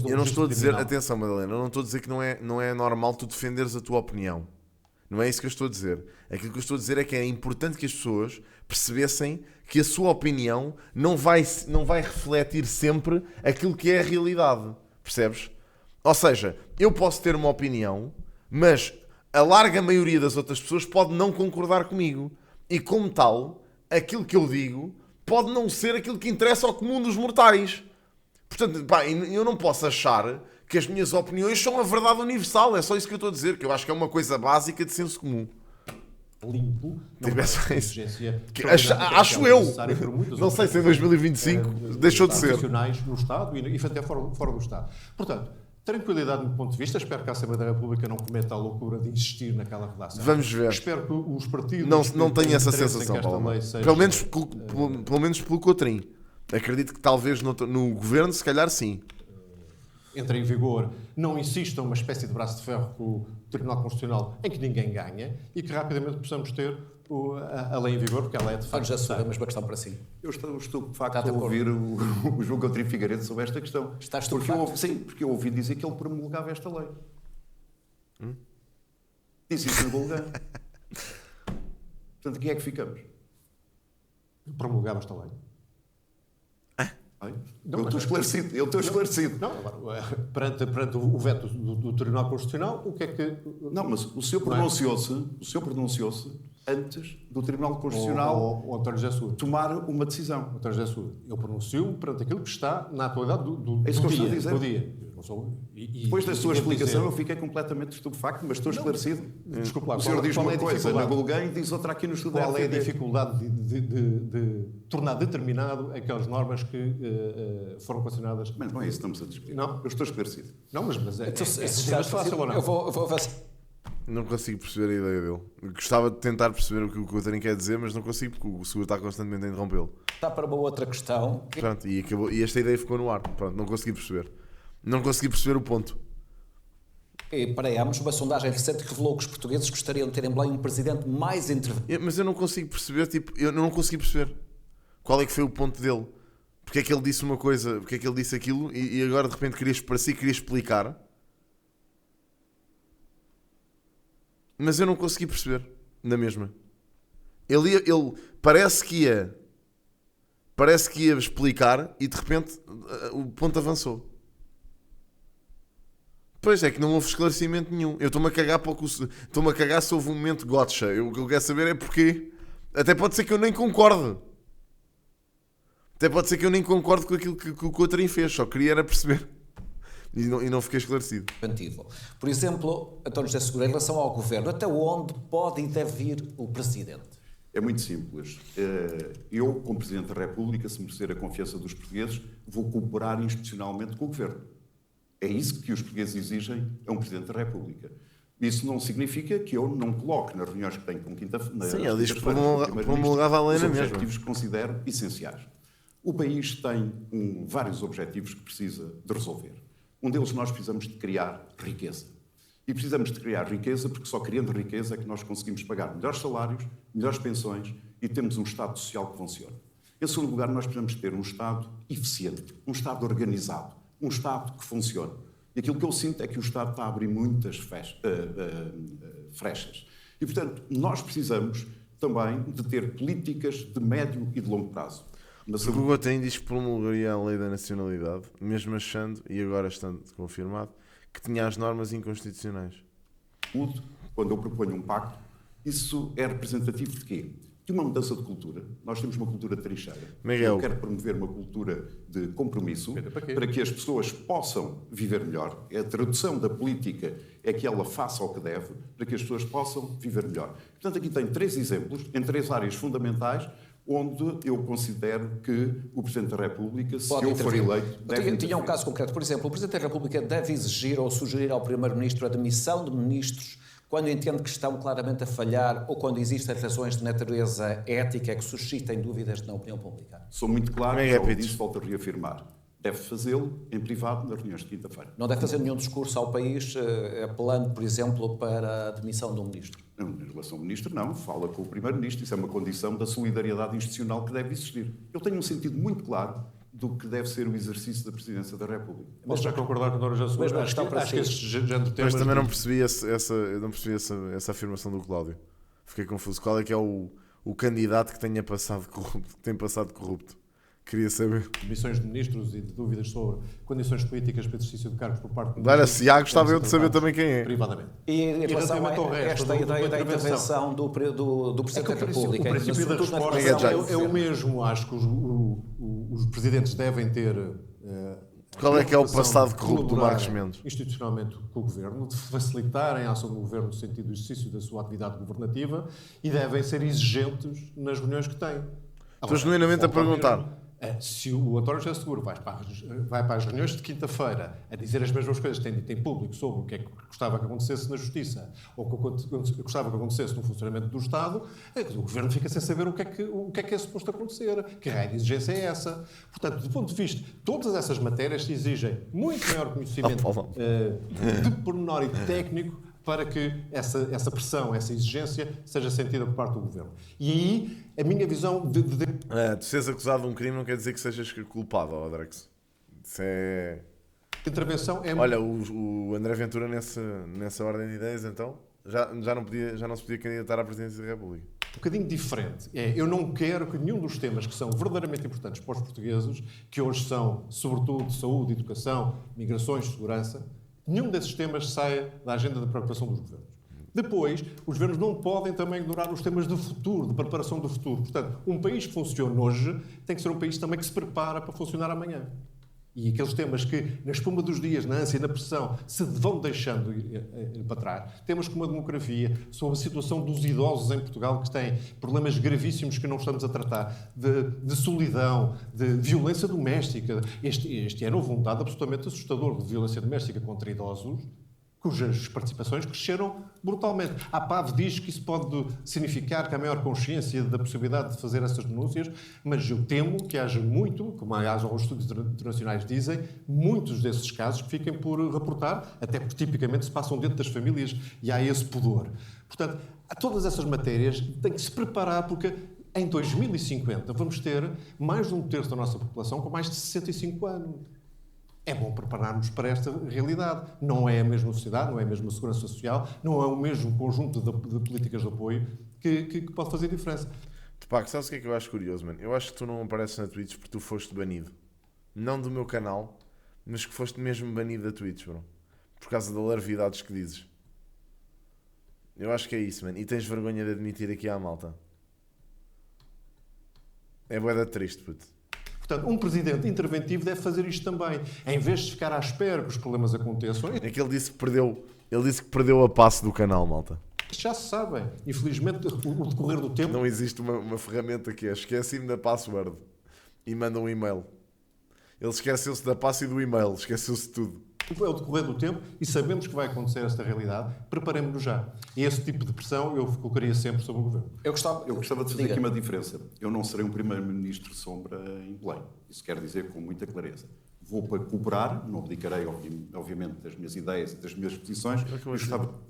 Eu não estou a dizer, atenção, Madalena, eu não estou a dizer que não é normal tu defenderes a tua opinião. Não é isso que eu estou a dizer. Aquilo que eu estou a dizer é que é importante que as pessoas percebessem que a sua opinião não vai refletir sempre aquilo que é a realidade. Percebes? Ou seja, eu posso ter uma opinião, mas a larga maioria das outras pessoas pode não concordar comigo. E como tal, aquilo que eu digo pode não ser aquilo que interessa ao comum dos mortais. Portanto, pá, eu não posso achar que as minhas opiniões são a verdade universal. É só isso que eu estou a dizer, que eu acho que é uma coisa básica de senso comum. Limpo, acho eu. Não sei se em 2025 deixou de ser. No Estado e até fora do Estado. Portanto, tranquilidade do ponto de vista. Espero que a Assembleia da República não cometa a loucura de insistir naquela redação. Vamos ver. Espero que os partidos não tenham essa sensação, Paulo. Pelo menos pelo Cotrim. Acredito que talvez no governo, se calhar sim. Entre em vigor, não insistam uma espécie de braço de ferro com o Tribunal Constitucional em que ninguém ganha e que rapidamente possamos ter a lei em vigor, porque ela é de facto. Já sou a mesma questão para si. Eu estou de facto a ouvir o João Coutinho Figueiredo sobre esta questão. Estás porque eu ouvi dizer que ele promulgava esta lei. Disse isso no Golgã. Portanto, aqui é que ficamos. Promulgava esta lei. Eu estou esclarecido. Não, agora, perante o veto do Tribunal Constitucional, o que é que... Não, mas o senhor pronunciou-se antes do Tribunal Constitucional o António José Seguro tomar uma decisão. António José Seguro, eu pronuncio-me perante aquilo que está na atualidade do é isso que eu estou a dizer. Do dia. Depois da sua explicação, eu fiquei completamente estupefacto, mas estou esclarecido. Desculpe lá, o senhor diz uma coisa na Gulguém e diz outra aqui no estudo. Qual é a dificuldade de tornar determinado aquelas normas que foram condicionadas? Mas não é isso que estamos a discutir. Não? Eu estou esclarecido. Não, mas é fácil ou não? Eu vou Não consigo perceber a ideia dele. Gostava de tentar perceber o que o Coutinho quer dizer, mas não consigo, porque o Seguro está constantemente a interrompê-lo. Está para uma outra questão. Pronto, e esta ideia ficou no ar. Pronto, não consegui perceber. Não consegui perceber o ponto. E para ambos, uma sondagem recente revelou que os portugueses gostariam de ter em Belém um presidente mais interventivo. Mas eu não consigo perceber, eu não consegui perceber qual é que foi o ponto dele. Porque é que ele disse uma coisa, porque é que ele disse aquilo e agora de repente queria explicar. Mas eu não consegui perceber, na mesma. Ele parece que ia explicar e de repente o ponto avançou. Pois é que não houve esclarecimento nenhum. Eu estou-me a cagar se houve um momento gotcha. O que eu quero saber é porquê. Até pode ser que eu nem concorde. Até pode ser que eu nem concorde com aquilo que o Coutinho fez. Só queria era perceber. E não fiquei esclarecido. Por exemplo, António José Seguro, em relação ao governo, até onde pode e deve ir o presidente? É muito simples. Eu, como Presidente da República, se merecer a confiança dos portugueses, vou cooperar institucionalmente com o governo. É isso que os portugueses exigem a um Presidente da República. Isso não significa que eu não coloque nas reuniões que tenho com quinta-feira. Sim, ele diz que promulgava a lei na mesma. Os objetivos que considero essenciais. O país tem vários objetivos que precisa de resolver. Um deles nós precisamos de criar riqueza. E precisamos de criar riqueza porque só criando riqueza é que nós conseguimos pagar melhores salários, melhores pensões e temos um Estado social que funcione. Em segundo lugar, nós precisamos de ter um Estado eficiente, um Estado organizado, um Estado que funcione. E aquilo que eu sinto é que o Estado está a abrir muitas frechas. E, portanto, nós precisamos também de ter políticas de médio e de longo prazo. O Coutinho diz que promulgaria a lei da nacionalidade, mesmo achando, e agora estando confirmado, que tinha as normas inconstitucionais. Quando eu proponho um pacto, isso é representativo de quê? De uma mudança de cultura. Nós temos uma cultura de trincheira. Miguel. Eu quero promover uma cultura de compromisso para que as pessoas possam viver melhor. A tradução da política é que ela faça o que deve para que as pessoas possam viver melhor. Portanto, aqui tem 3 exemplos, em 3 áreas fundamentais, onde eu considero que o Presidente da República, se eu for eleito, deve tinha um caso concreto. Por exemplo, o Presidente da República deve exigir ou sugerir ao Primeiro-Ministro a demissão de ministros quando entende que estão claramente a falhar ou quando existem razões de natureza ética que suscitem dúvidas na opinião pública? Sou muito claro, já o disse, volto a reafirmar. Deve fazê-lo em privado nas reuniões de quinta-feira. Não deve fazer nenhum discurso ao país apelando, por exemplo, para a demissão de um ministro? Não, em relação ao ministro, não. Fala com o primeiro-ministro. Isso é uma condição da solidariedade institucional que deve existir. Eu tenho um sentido muito claro do que deve ser o exercício da Presidência da República. Posso já concordar com o Dr. José Seguro? Acho que esse género de temas... Mas também não percebi essa afirmação do Cláudio. Fiquei confuso. Qual é que é o candidato que tenha passado corrupto, que tem passado corrupto? Queria saber. Demissões de ministros e de dúvidas sobre condições políticas para exercício de cargos por parte do... Olha, se há, gostava eu de saber também quem é. Privadamente. E em relação a esta ideia da intervenção do Presidente da República... O princípio da resposta eu mesmo acho que os presidentes devem ter... Qual é que é o passado corrupto do Marcos Mendes? Institucionalmente com o Governo, de facilitarem a ação do Governo no sentido do exercício da sua atividade governativa e devem ser exigentes nas reuniões que têm. Estou genuinamente a perguntar. Se o António José Seguro vai para as reuniões de quinta-feira a dizer as mesmas coisas que tem dito em público sobre o que é que gostava que acontecesse na Justiça ou o que gostava que acontecesse no funcionamento do Estado, o Governo fica sem saber o que é que é suposto acontecer. Que raio de exigência é essa? Portanto, do ponto de vista, todas essas matérias exigem muito maior conhecimento de pormenor e técnico para que essa pressão, essa exigência seja sentida por parte do Governo. E aí, a minha visão tu seres acusado de um crime não quer dizer que sejas culpado, Drex. Isso é... intervenção é... Olha, o André Ventura nessa ordem de ideias, então, já não se podia candidatar à Presidência da República. Um bocadinho diferente. Eu não quero que nenhum dos temas que são verdadeiramente importantes para os portugueses, que hoje são, sobretudo, saúde, educação, migrações, segurança, nenhum desses temas saia da agenda de preocupação dos governos. Depois, os governos não podem também ignorar os temas de futuro, de preparação do futuro. Portanto, um país que funciona hoje tem que ser um país também que se prepara para funcionar amanhã. E aqueles temas que, na espuma dos dias, na ânsia e na pressão, se vão deixando ir para trás. Temas como a demografia, sobre a situação dos idosos em Portugal, que têm problemas gravíssimos que não estamos a tratar, de solidão, de violência doméstica. Este ano houve um dado absolutamente assustador de violência doméstica contra idosos, cujas participações cresceram brutalmente. A PAV diz que isso pode significar que há maior consciência da possibilidade de fazer essas denúncias, mas eu temo que haja muito, como aliás os estudos internacionais dizem, muitos desses casos que fiquem por reportar, até porque tipicamente se passam dentro das famílias e há esse pudor. Portanto, todas essas matérias têm que se preparar porque em 2050 vamos ter mais de um terço da nossa população com mais de 65 anos. É bom prepararmos para esta realidade. Não é a mesma sociedade, não é a mesma segurança social, não é o mesmo conjunto de políticas de apoio que pode fazer diferença. Tupac, sabes o que é que eu acho curioso, mano? Eu acho que tu não apareces na Twitch porque tu foste banido. Não do meu canal, mas que foste mesmo banido da Twitch, bro. Por causa das larvidades que dizes. Eu acho que é isso, mano. E tens vergonha de admitir aqui à malta. É bué triste, puto. Portanto, um presidente interventivo deve fazer isto também. Em vez de ficar à espera que os problemas aconteçam... É que ele disse que perdeu a passe do canal, malta. Já se sabem. Infelizmente, o decorrer do tempo... Não existe uma ferramenta que é esqueci-me da password e manda um e-mail. Ele esqueceu-se da passe e do e-mail. Esqueceu-se de tudo. É o decorrer do tempo e sabemos que vai acontecer esta realidade. Preparemos-nos já. E esse tipo de pressão eu colocaria sempre sobre o governo. Eu gostava de fazer aqui uma diferença. Eu não serei um primeiro-ministro sombra em pleno. Isso quer dizer com muita clareza. Vou para cooperar, não abdicarei, obviamente, das minhas ideias e das minhas posições.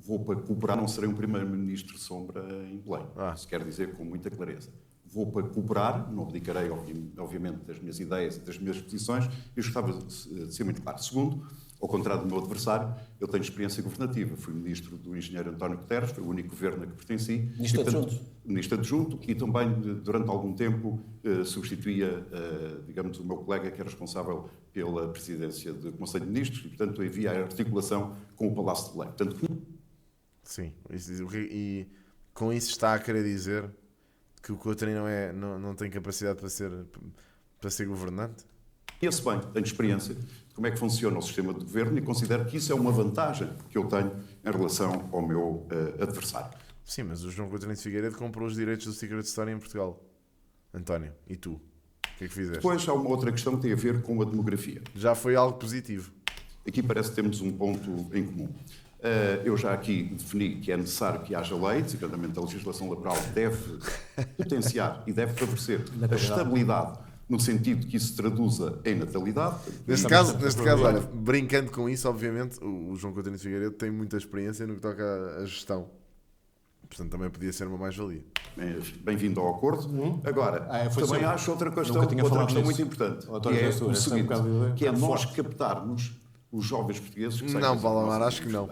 Vou para cooperar, não serei um primeiro-ministro sombra em pleno. Isso quer dizer com muita clareza. Vou para cooperar, não abdicarei, obviamente, das minhas ideias e das minhas posições. Eu gostava de ser muito claro. Segundo, ao contrário do meu adversário, eu tenho experiência governativa. Fui ministro do engenheiro António Guterres, foi o único governo a que pertenci. Ministro adjunto e também, durante algum tempo, substituía, digamos, o meu colega que é responsável pela presidência do Conselho de Ministros e, portanto, havia a articulação com o Palácio de Belém. Portanto, sim, e com isso está a querer dizer que o Coutinho não tem capacidade para ser governante? Conheço bem, tenho experiência de como é que funciona o sistema de governo e considero que isso é uma vantagem que eu tenho em relação ao meu adversário. Sim, mas o João Coutinho de Figueiredo comprou os direitos do Secret Story em Portugal. António, e tu? O que é que fizeste? Depois há uma outra questão que tem a ver com a demografia. Já foi algo positivo. Aqui parece que temos um ponto em comum. Eu já aqui defini que é necessário que haja lei, designadamente a legislação laboral deve potenciar e deve favorecer a estabilidade, no sentido que isso se traduza em natalidade. Neste caso, olha, brincando com isso, obviamente, o João Coutinho de Figueiredo tem muita experiência no que toca à gestão. Portanto, também podia ser uma mais-valia. Bem-vindo ao acordo. Agora, também acho outra questão muito importante, que é o seguinte, que é nós captarmos os jovens portugueses que não, Palamar, acho que não.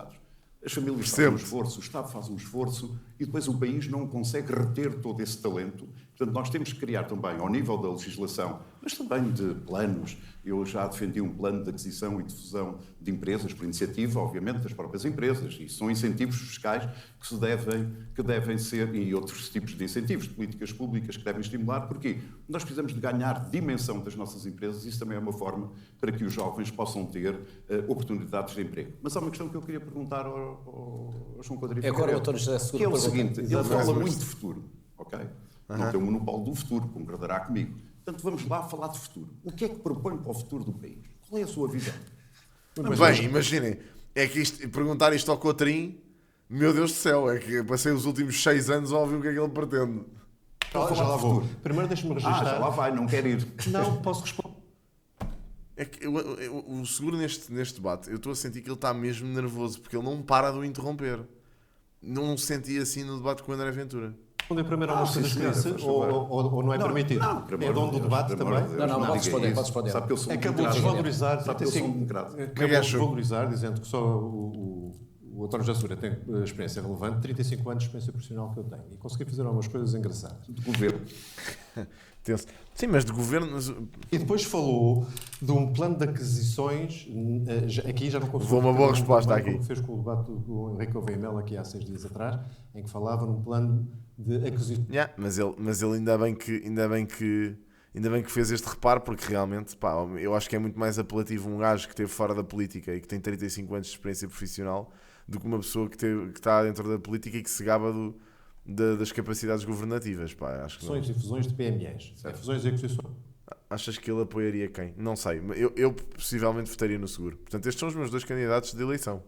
As famílias fazem um esforço, o Estado faz um esforço e depois o país não consegue reter todo esse talento. Portanto, nós temos que criar também, ao nível da legislação, mas também de planos. Eu já defendi um plano de aquisição e de fusão de empresas, por iniciativa, obviamente, das próprias empresas. E são incentivos fiscais que devem ser, e outros tipos de incentivos, de políticas públicas que devem estimular. Porquê? Nós precisamos de ganhar dimensão das nossas empresas e isso também é uma forma para que os jovens possam ter oportunidades de emprego. Mas há uma questão que eu queria perguntar ao João Coutinho Figueiredo, que é o seguinte, ele fala muito de futuro, ok? Não tem o monopólio do futuro, concordará comigo. Portanto, vamos lá falar de futuro. O que é que propõe para o futuro do país? Qual é a sua visão? Bem, imaginem, é que perguntar isto ao Coutinho, meu Deus do céu, é que passei os últimos 6 anos a ouvir o que é que ele pretende. Já lá vou. Primeiro deixa-me registrar. Já lá vai, não quer ir. Não, posso responder. É que o Seguro neste debate, eu estou a sentir que ele está mesmo nervoso, porque ele não para de o interromper. Não o senti assim no debate com o André Ventura. Responder primeiro à moção que disse, ou não é permitido? Não, é dono do debate também? Não, pode responder. Sabe que eu sou acabou de desvalorizar. Acabou de desvalorizar, dizendo que só o António José Seguro tem experiência relevante, 35 anos de experiência profissional que eu tenho. E consegui fazer algumas coisas engraçadas. De governo. Sim, mas de governo... E depois falou de um plano de aquisições, aqui já não consigo... Vou uma boa resposta aqui. Como fez com o debate do Henrique Oveimel aqui há 6 dias atrás, em que falava num plano de aquisições. Mas ele ainda bem que fez este reparo, porque realmente, pá, eu acho que é muito mais apelativo um gajo que esteve fora da política e que tem 35 anos de experiência profissional do que uma pessoa que está dentro da política e que se gaba das capacidades governativas. Pá, acho que não. E fusões de PMEs. Fusões e aquisições. Achas que ele apoiaria quem? Não sei. Eu possivelmente votaria no Seguro. Portanto, estes são os meus 2 candidatos de eleição.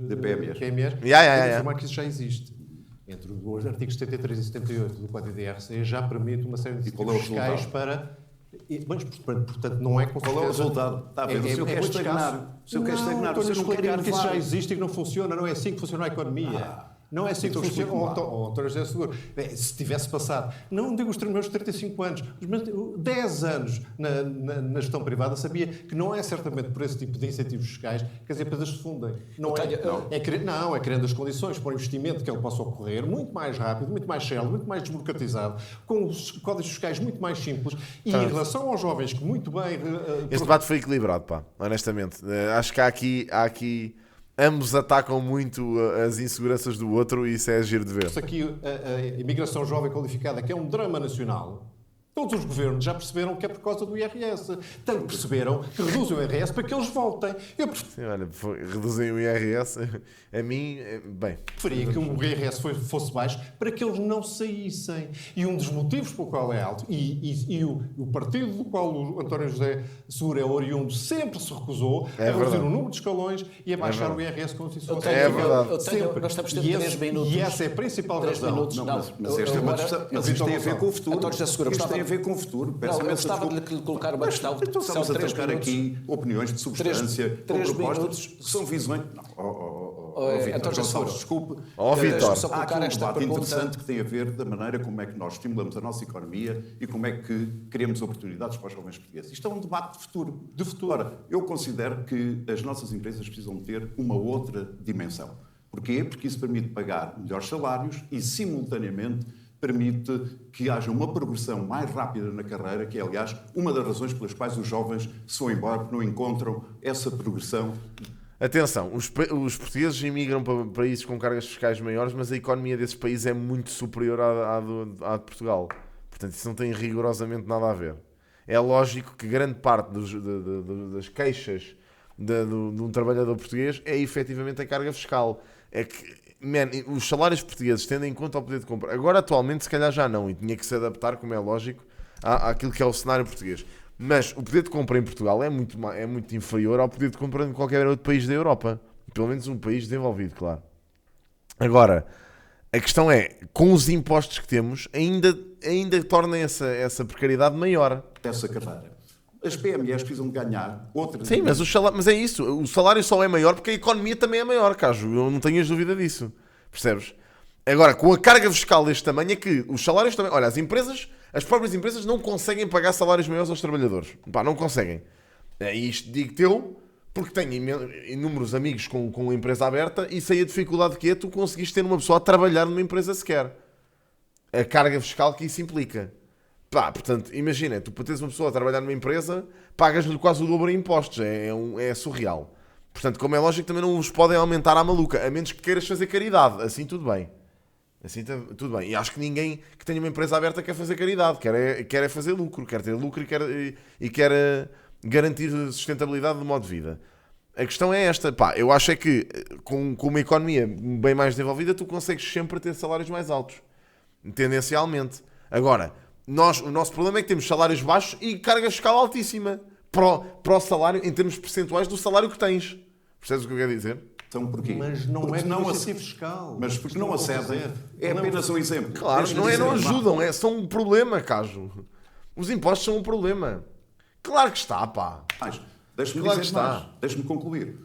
De PMEs. Informar que isso já existe. Entre os artigos 73 e 78 do Código de IRC já permite uma série de fiscais para... Mas, portanto, não é... Qual é o resultado? Está a ver? Se eu quero estagnar, você não quer inovar. Que isso já existe e que não funciona. Não é assim que funciona a economia. Não é assim que funciona. António José Seguro. Se tivesse passado, não digo os meus 35 anos, mas 10 anos na gestão privada, sabia que não é certamente por esse tipo de incentivos fiscais que as empresas se fundem. É criando as condições para o investimento que ele possa ocorrer muito mais rápido, muito mais célebre, muito mais desburocratizado, com os códigos fiscais muito mais simples. E em relação aos jovens que muito bem... Este debate foi equilibrado, pá, honestamente. Acho que há aqui ambos atacam muito as inseguranças do outro e isso é giro de ver. Aqui a imigração jovem qualificada, que é um drama nacional, todos os governos já perceberam que é por causa do IRS. Tanto perceberam que reduzem o IRS para que eles voltem. Sim, olha, reduzem o IRS. A mim, bem... Preferia que o IRS fosse baixo para que eles não saíssem. E um dos motivos pelo qual é alto, e o partido do qual o António José Seguro é oriundo sempre se recusou a reduzir o número de escalões e a baixar o IRS como se isso fosse. É verdade. Nós estamos a ter 3 minutos. E essa é a principal razão. Mas isto tem a ver com o futuro. António José Seguro, Isto tem a ver com o futuro. Eu gostava de lhe colocar uma questão. Estamos a trocar aqui opiniões de substância, com propostas que são visões... António Gonçalves, desculpe. Vitor. Há aqui um debate interessante que tem a ver da maneira como é que nós estimulamos a nossa economia e como é que criamos oportunidades para os jovens portugueses. Isto é um debate de futuro. Ora, eu considero que as nossas empresas precisam ter uma outra dimensão. Porquê? Porque isso permite pagar melhores salários e, simultaneamente, permite que haja uma progressão mais rápida na carreira, que é, aliás, uma das razões pelas quais os jovens se vão embora, porque não encontram essa progressão. Atenção, os portugueses imigram para países com cargas fiscais maiores, mas a economia desses países é muito superior à de Portugal. Portanto, isso não tem rigorosamente nada a ver. É lógico que grande parte das queixas de um trabalhador português é efetivamente a carga fiscal. É que, os salários portugueses tendo em conta o poder de compra. Agora, atualmente, se calhar já não, e tinha que se adaptar, como é lógico, àquilo que é o cenário português. Mas o poder de compra em Portugal é muito inferior ao poder de compra em qualquer outro país da Europa. Pelo menos um país desenvolvido, claro. Agora, a questão é, com os impostos que temos, ainda torna essa precariedade maior. Essa carreira. As PMEs precisam de ganhar outra... Sim, mas é isso. O salário só é maior porque a economia também é maior, Caju. Eu não tenho dúvida disso. Percebes? Agora, com a carga fiscal deste tamanho é que os salários também... Olha, as próprias empresas não conseguem pagar salários maiores aos trabalhadores. Pá, não conseguem. E isto digo-te eu, porque tenho inúmeros amigos com uma empresa aberta e sei a dificuldade que é tu conseguires ter uma pessoa a trabalhar numa empresa sequer. A carga fiscal que isso implica. Pá, portanto, imagina, tu para teres uma pessoa a trabalhar numa empresa, pagas-lhe quase o dobro em impostos. É surreal. Portanto, como é lógico, também não os podem aumentar à maluca, a menos que queiras fazer caridade. Assim tudo bem. Tudo bem. E acho que ninguém que tenha uma empresa aberta quer fazer caridade, quer fazer lucro, quer ter lucro e quer garantir sustentabilidade do modo de vida. A questão é esta, pá, eu acho é que com uma economia bem mais desenvolvida tu consegues sempre ter salários mais altos, tendencialmente. Agora, o nosso problema é que temos salários baixos e carga fiscal altíssima para o salário, em termos percentuais do salário que tens. Percebes o que eu quero dizer? Então porquê? Mas não porque é não incentivo fiscal. Mas porque não acedem. É apenas um exemplo. Claro, não ajudam, são um problema, Caju. Os impostos são um problema. Claro que está, pá. Deixa-me concluir.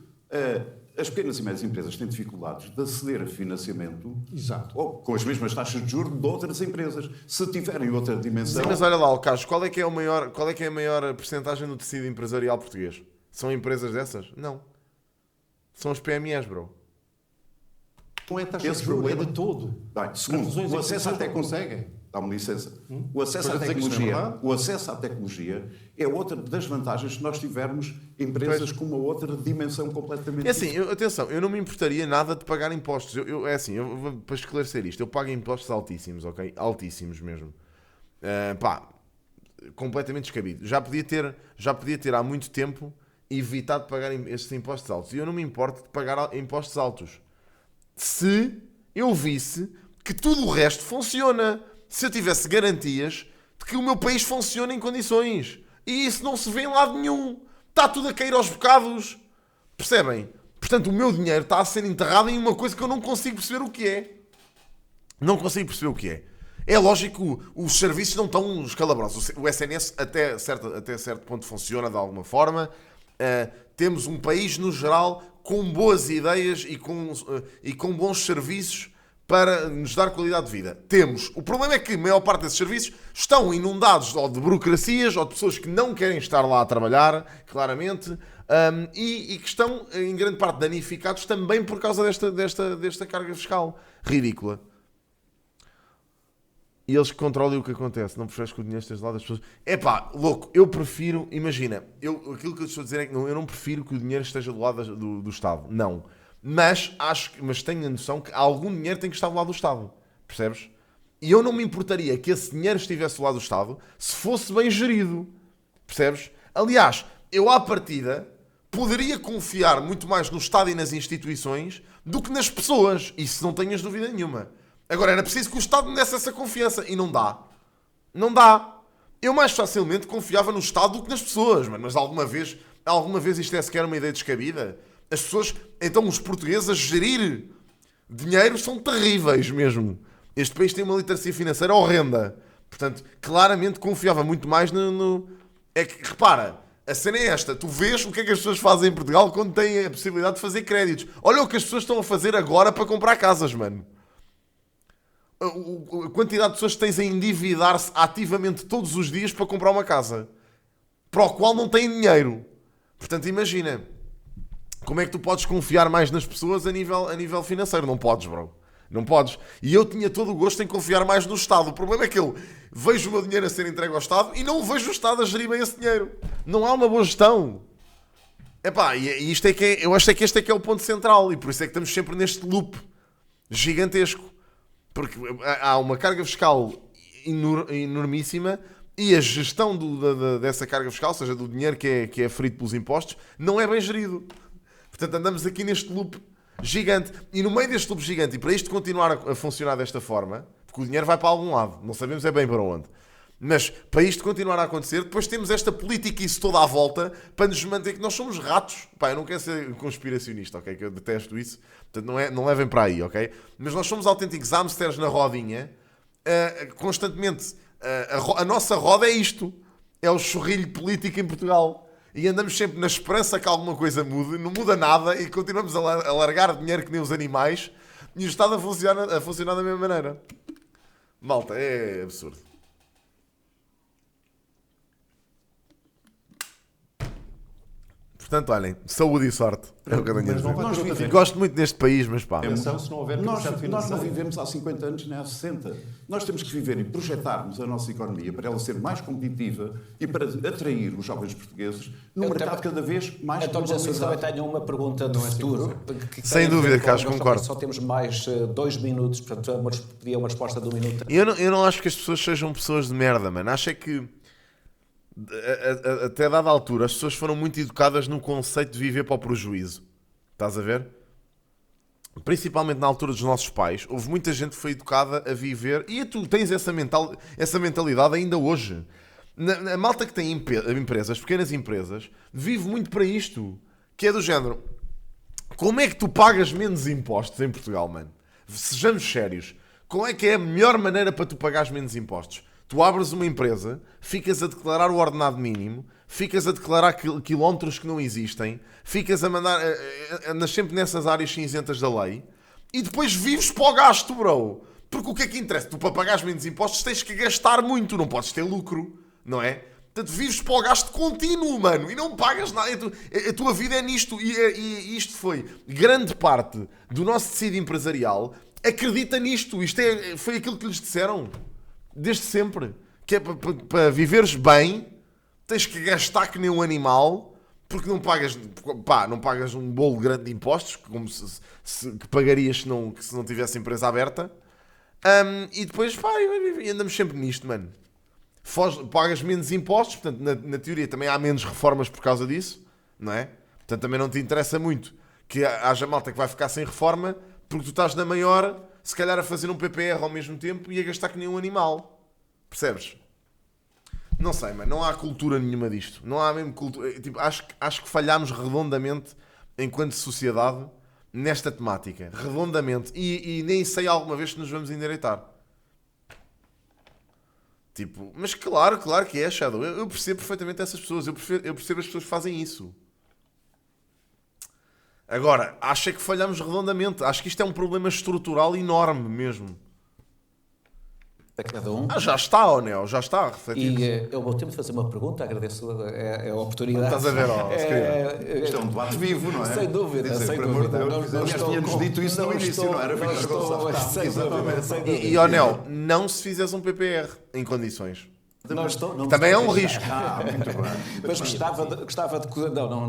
As pequenas e médias empresas têm dificuldades de aceder a financiamento. Exato. Com as mesmas taxas de juros de outras empresas. Se tiverem outra dimensão... Sim, mas olha lá, Caju, qual é que é a maior percentagem do tecido empresarial português? São empresas dessas? Não. São as PMEs, bro. Não é taxa esse de juros, problema é de todo. Bem, segundo, o acesso à tecnologia, dá-me licença, o acesso à tecnologia é outra das vantagens se nós tivermos empresas com uma outra dimensão completamente diferente. Atenção, eu não me importaria nada de pagar impostos. Para esclarecer isto, eu pago impostos altíssimos, ok? Altíssimos mesmo. Completamente descabido. Já podia ter há muito tempo evitado de pagar estes impostos altos. E eu não me importo de pagar impostos altos se eu visse que tudo o resto funciona. Se eu tivesse garantias de que o meu país funciona em condições. E isso não se vê em lado nenhum. Está tudo a cair aos bocados. Percebem? Portanto, o meu dinheiro está a ser enterrado em uma coisa que eu não consigo perceber o que é. Não consigo perceber o que é. É lógico que os serviços não estão escalabrosos. O SNS até certo ponto funciona de alguma forma. Temos um país, no geral, com boas ideias e com bons serviços para nos dar qualidade de vida. Temos. O problema é que a maior parte desses serviços estão inundados ou de burocracias ou de pessoas que não querem estar lá a trabalhar, claramente, e que estão, em grande parte, danificados também por causa desta carga fiscal ridícula. E eles que controlam o que acontece. Não preferes que o dinheiro esteja lá das pessoas. Louco, eu prefiro... Imagina, aquilo que eu estou a dizer é que eu não prefiro que o dinheiro esteja do lado do Estado. Não. Mas tenho a noção que algum dinheiro tem que estar do lado do Estado. Percebes? E eu não me importaria que esse dinheiro estivesse do lado do Estado se fosse bem gerido. Percebes? Aliás, eu à partida poderia confiar muito mais no Estado e nas instituições do que nas pessoas. Isso não tenhas dúvida nenhuma. Agora, era preciso que o Estado me desse essa confiança. E não dá. Não dá. Eu mais facilmente confiava no Estado do que nas pessoas. Mas alguma vez isto é sequer uma ideia descabida? As pessoas, então os portugueses a gerir dinheiro são terríveis mesmo. Este país tem uma literacia financeira horrenda. Portanto, claramente confiava muito mais no... É que, repara, a cena é esta. Tu vês o que é que as pessoas fazem em Portugal quando têm a possibilidade de fazer créditos. Olha o que as pessoas estão a fazer agora para comprar casas, mano. A quantidade de pessoas que tens a endividar-se ativamente todos os dias para comprar uma casa. Para o qual não têm dinheiro. Portanto, imagina. Como é que tu podes confiar mais nas pessoas a nível financeiro? Não podes, bro. Não podes. E eu tinha todo o gosto em confiar mais no Estado. O problema é que eu vejo o meu dinheiro a ser entregue ao Estado e não vejo o Estado a gerir bem esse dinheiro. Não há uma boa gestão. E isto é que eu acho que este é que é o ponto central. E por isso é que estamos sempre neste loop gigantesco. Porque há uma carga fiscal enormíssima e a gestão dessa carga fiscal, ou seja, do dinheiro que é ferido pelos impostos, não é bem gerido. Portanto, andamos aqui neste loop gigante. E no meio deste loop gigante, e para isto continuar a funcionar desta forma, porque o dinheiro vai para algum lado, não sabemos é bem para onde, mas para isto continuar a acontecer, depois temos esta política e isso toda à volta para nos manter que nós somos ratos. Eu não quero ser conspiracionista, ok? Que eu detesto isso. Portanto, não levem para aí, ok? Mas nós somos autênticos hamsters na rodinha, constantemente. A nossa roda é isto. É o chorrilho político em Portugal. E andamos sempre na esperança que alguma coisa mude, não muda nada e continuamos a largar dinheiro que nem os animais e o Estado a funcionar da mesma maneira. Malta, é absurdo. Portanto, olhem, saúde e sorte. É o que eu tenho a dizer. Gosto muito deste país, mas pá. Nós não vivemos há 50 anos nem há 60. Nós temos que viver e projetarmos a nossa economia para ela ser mais competitiva e para atrair os jovens portugues num mercado cada vez mais globalizado. Também tenho uma pergunta do futuro. Sem dúvida, Carlos, concordo. Só temos mais 2 minutos, portanto, pedia uma resposta de 1 minuto. Eu não acho que as pessoas sejam pessoas de merda, mano. Acho é que até dada altura as pessoas foram muito educadas no conceito de viver para o prejuízo. Estás a ver? Principalmente na altura dos nossos pais, houve muita gente que foi educada a viver, e tu tens essa mentalidade ainda hoje. A malta que tem empresas, pequenas empresas, vive muito para isto, que é do género: como é que tu pagas menos impostos em Portugal, mano? Sejamos sérios. Qual é que é a melhor maneira para tu pagares menos impostos? Tu abres uma empresa, ficas a declarar o ordenado mínimo, ficas a declarar quilómetros que não existem, ficas a mandar, andas sempre nessas áreas cinzentas da lei, e depois vives para o gasto, bro. Porque o que é que interessa? Tu, para pagares menos impostos, tens que gastar muito, não podes ter lucro, não é? Portanto, vives para o gasto contínuo, mano, e não pagas nada. A tua vida é nisto. E isto foi grande parte do nosso tecido empresarial. Acredita nisto. Isto foi aquilo que lhes disseram desde sempre. Que é para viveres bem, tens que gastar que nem um animal, porque não pagas um bolo grande de impostos, como que pagarias se não tivesse empresa aberta. E depois, andamos sempre nisto, mano. Pagas menos impostos, portanto, na teoria também há menos reformas por causa disso, não é? Portanto, também não te interessa muito que haja malta que vai ficar sem reforma, porque tu estás na maior, se calhar a fazer um PPR ao mesmo tempo e a gastar que nem um animal. Percebes? Não sei, mano, não há cultura nenhuma disto. Não há mesmo cultura. Tipo, acho que falhámos redondamente enquanto sociedade nesta temática. Redondamente. E nem sei alguma vez se nos vamos endireitar. Tipo, mas claro que é, Shadow. Eu percebo perfeitamente essas pessoas. Eu percebo as pessoas que fazem isso. Agora, acho que falhamos redondamente. Acho que isto é um problema estrutural enorme mesmo. A cada um. Já está, Neo, já está a refletir. E eu vou ter de fazer uma pergunta, agradeço a oportunidade. Estás a ver, isto é um debate vivo, não é? Sem dúvida, sem dúvida. Aliás, tínhamos dito isso no início, não era? Sem dúvida. E, Neo, não se fizeres um PPR em condições. Não estou, também é um risco. Muito bem. Mas gostava de...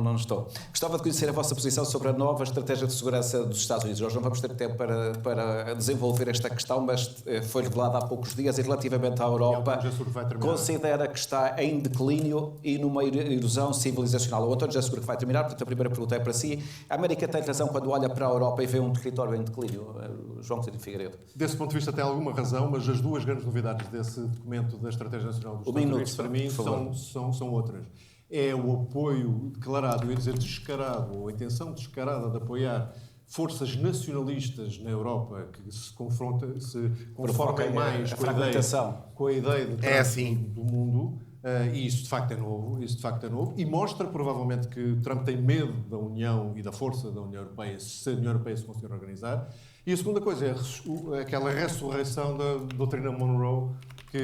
Não estou. Gostava de conhecer a vossa posição sobre a nova estratégia de segurança dos Estados Unidos. Nós não vamos ter tempo para desenvolver esta questão, mas foi revelada há poucos dias e relativamente à Europa, considera que está em declínio e numa erosão civilizacional. O António José Seguro que vai terminar, portanto a primeira pergunta é para si. A América tem razão quando olha para a Europa e vê um território em declínio? João Coutinho Figueiredo. Desse ponto de vista tem alguma razão, mas as duas grandes novidades desse documento da Estratégia Nacional dos Estados Unidos, para mim, são outras. É o apoio declarado, eu ia dizer descarado, ou a intenção descarada de apoiar forças nacionalistas na Europa que se conformem mais com a ideia de Trump do mundo. E isso de facto é novo, e mostra provavelmente que Trump tem medo da União e da força da União Europeia se a União Europeia se conseguir organizar. E a segunda coisa é aquela ressurreição da doutrina Monroe, que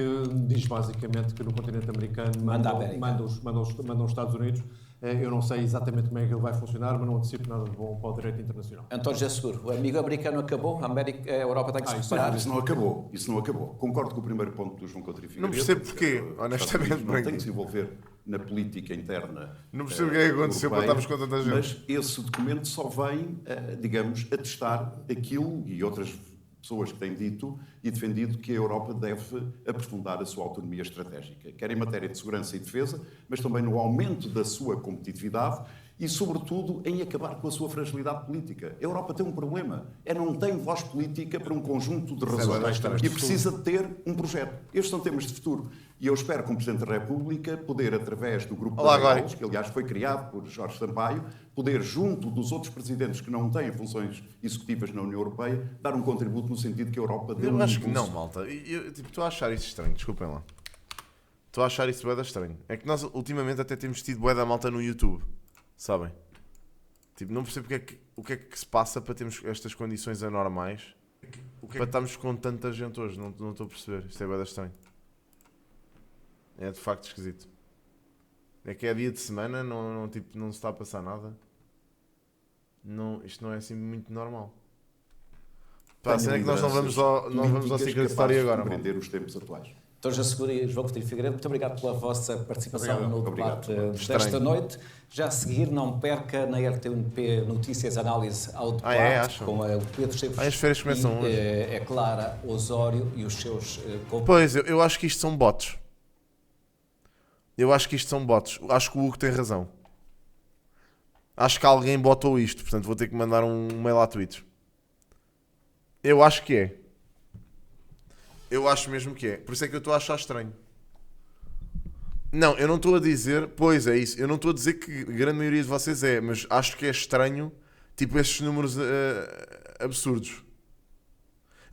diz basicamente que no continente americano mandam os Estados Unidos. Eu não sei exatamente como é que ele vai funcionar, mas não antecipo nada de bom para o direito internacional. António José Seguro, o amigo americano acabou, a Europa tem que se preparar. Isso não acabou. Concordo com o primeiro ponto do João Coutinho Figueiredo. Não percebo porquê, honestamente. Não tem que se envolver na política interna. Não percebo o que é que aconteceu para estarmos com tanta gente. Mas esse documento só vem, digamos, atestar aquilo e outras pessoas que têm dito e defendido que a Europa deve aprofundar a sua autonomia estratégica, quer em matéria de segurança e defesa, mas também no aumento da sua competitividade e, sobretudo, em acabar com a sua fragilidade política. A Europa tem um problema, não tem voz política para um conjunto de razões e precisa de ter um projeto. Estes são temas de futuro. E eu espero, como Presidente da República, poder, através do Grupo de Diálogos, que aliás foi criado por Jorge Sampaio, poder, junto dos outros presidentes que não têm funções executivas na União Europeia, dar um contributo no sentido que a Europa dê um impulso. Eu acho que não, malta. Estou a achar isso estranho, desculpem lá. Estou a achar isso bué da estranho. É que nós, ultimamente, até temos tido bué da malta no YouTube. Sabem? Tipo, não percebo o que é que se passa para termos estas condições anormais para estarmos com tanta gente hoje. Não estou a perceber. Isto é bué da estranho. É de facto esquisito. É que é dia de semana, não se está a passar nada. Isto não é assim muito normal. Pá, a cena é que nós não vamos ao Secret Story agora. Compreender os tempos atuais. Então, já Seguro e João Coutinho Figueiredo, muito obrigado pela vossa participação no debate desta noite. Já a seguir, não perca na RTP Notícias Análise ao debate com o Pedro Esteves as férias começam hoje. É Clara Osório e os seus Pois, eu acho que isto são bots. Acho que o Hugo tem razão. Acho que alguém botou isto, portanto vou ter que mandar um mail à Twitter. Eu acho que é. Eu acho mesmo que é. Por isso é que eu estou a achar estranho. Não, eu não estou a dizer... Pois, é isso. Eu não estou a dizer que a grande maioria de vocês é, mas acho que é estranho, tipo, estes números absurdos.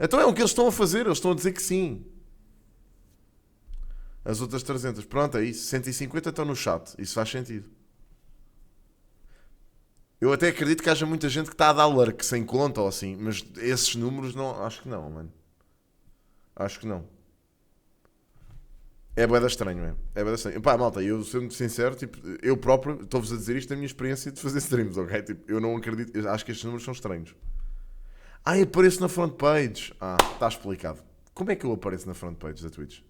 Então é o que eles estão a fazer. Eles estão a dizer que sim. As outras 300. Pronto, é isso. 150 estão no chat. Isso faz sentido. Eu até acredito que haja muita gente que está a dar lurk sem conta ou assim, mas esses números não... Acho que não, mano. Acho que não. É bué da estranho, é. É bué da estranho. Pá, malta, eu sendo sincero, tipo, eu próprio estou-vos a dizer isto da minha experiência de fazer streams, ok? Tipo, eu não acredito, eu acho que estes números são estranhos. Eu apareço na front page. Está explicado. Como é que eu apareço na front page da Twitch?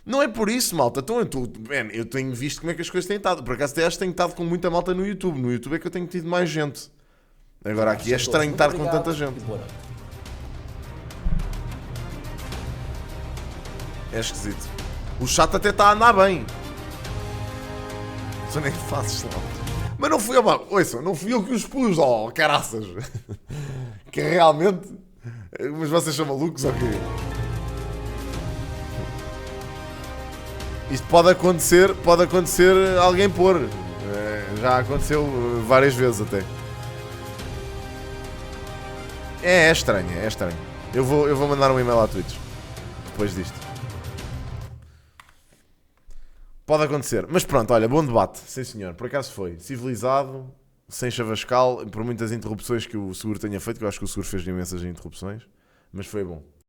Não é por isso, malta. Então, eu tenho visto como é que as coisas têm estado. Por acaso, até acho que tenho estado com muita malta no YouTube. No YouTube é que eu tenho tido mais gente. Agora, aqui é estranho estar com tanta gente. É esquisito. O chat até está a andar bem. Tu nem fazes lá. Mas não fui eu, mano. Ouçam, não fui eu que os pus, caraças. Que realmente... Mas vocês são malucos ou quê? Isto pode acontecer alguém pôr. Já aconteceu várias vezes até. É estranho, é estranho. Eu vou mandar um e-mail à Twitch depois disto. Pode acontecer. Mas pronto, olha, bom debate. Sim senhor, por acaso foi. Civilizado, sem chavascal, por muitas interrupções que o Seguro tenha feito, que eu acho que o Seguro fez imensas interrupções, mas foi bom.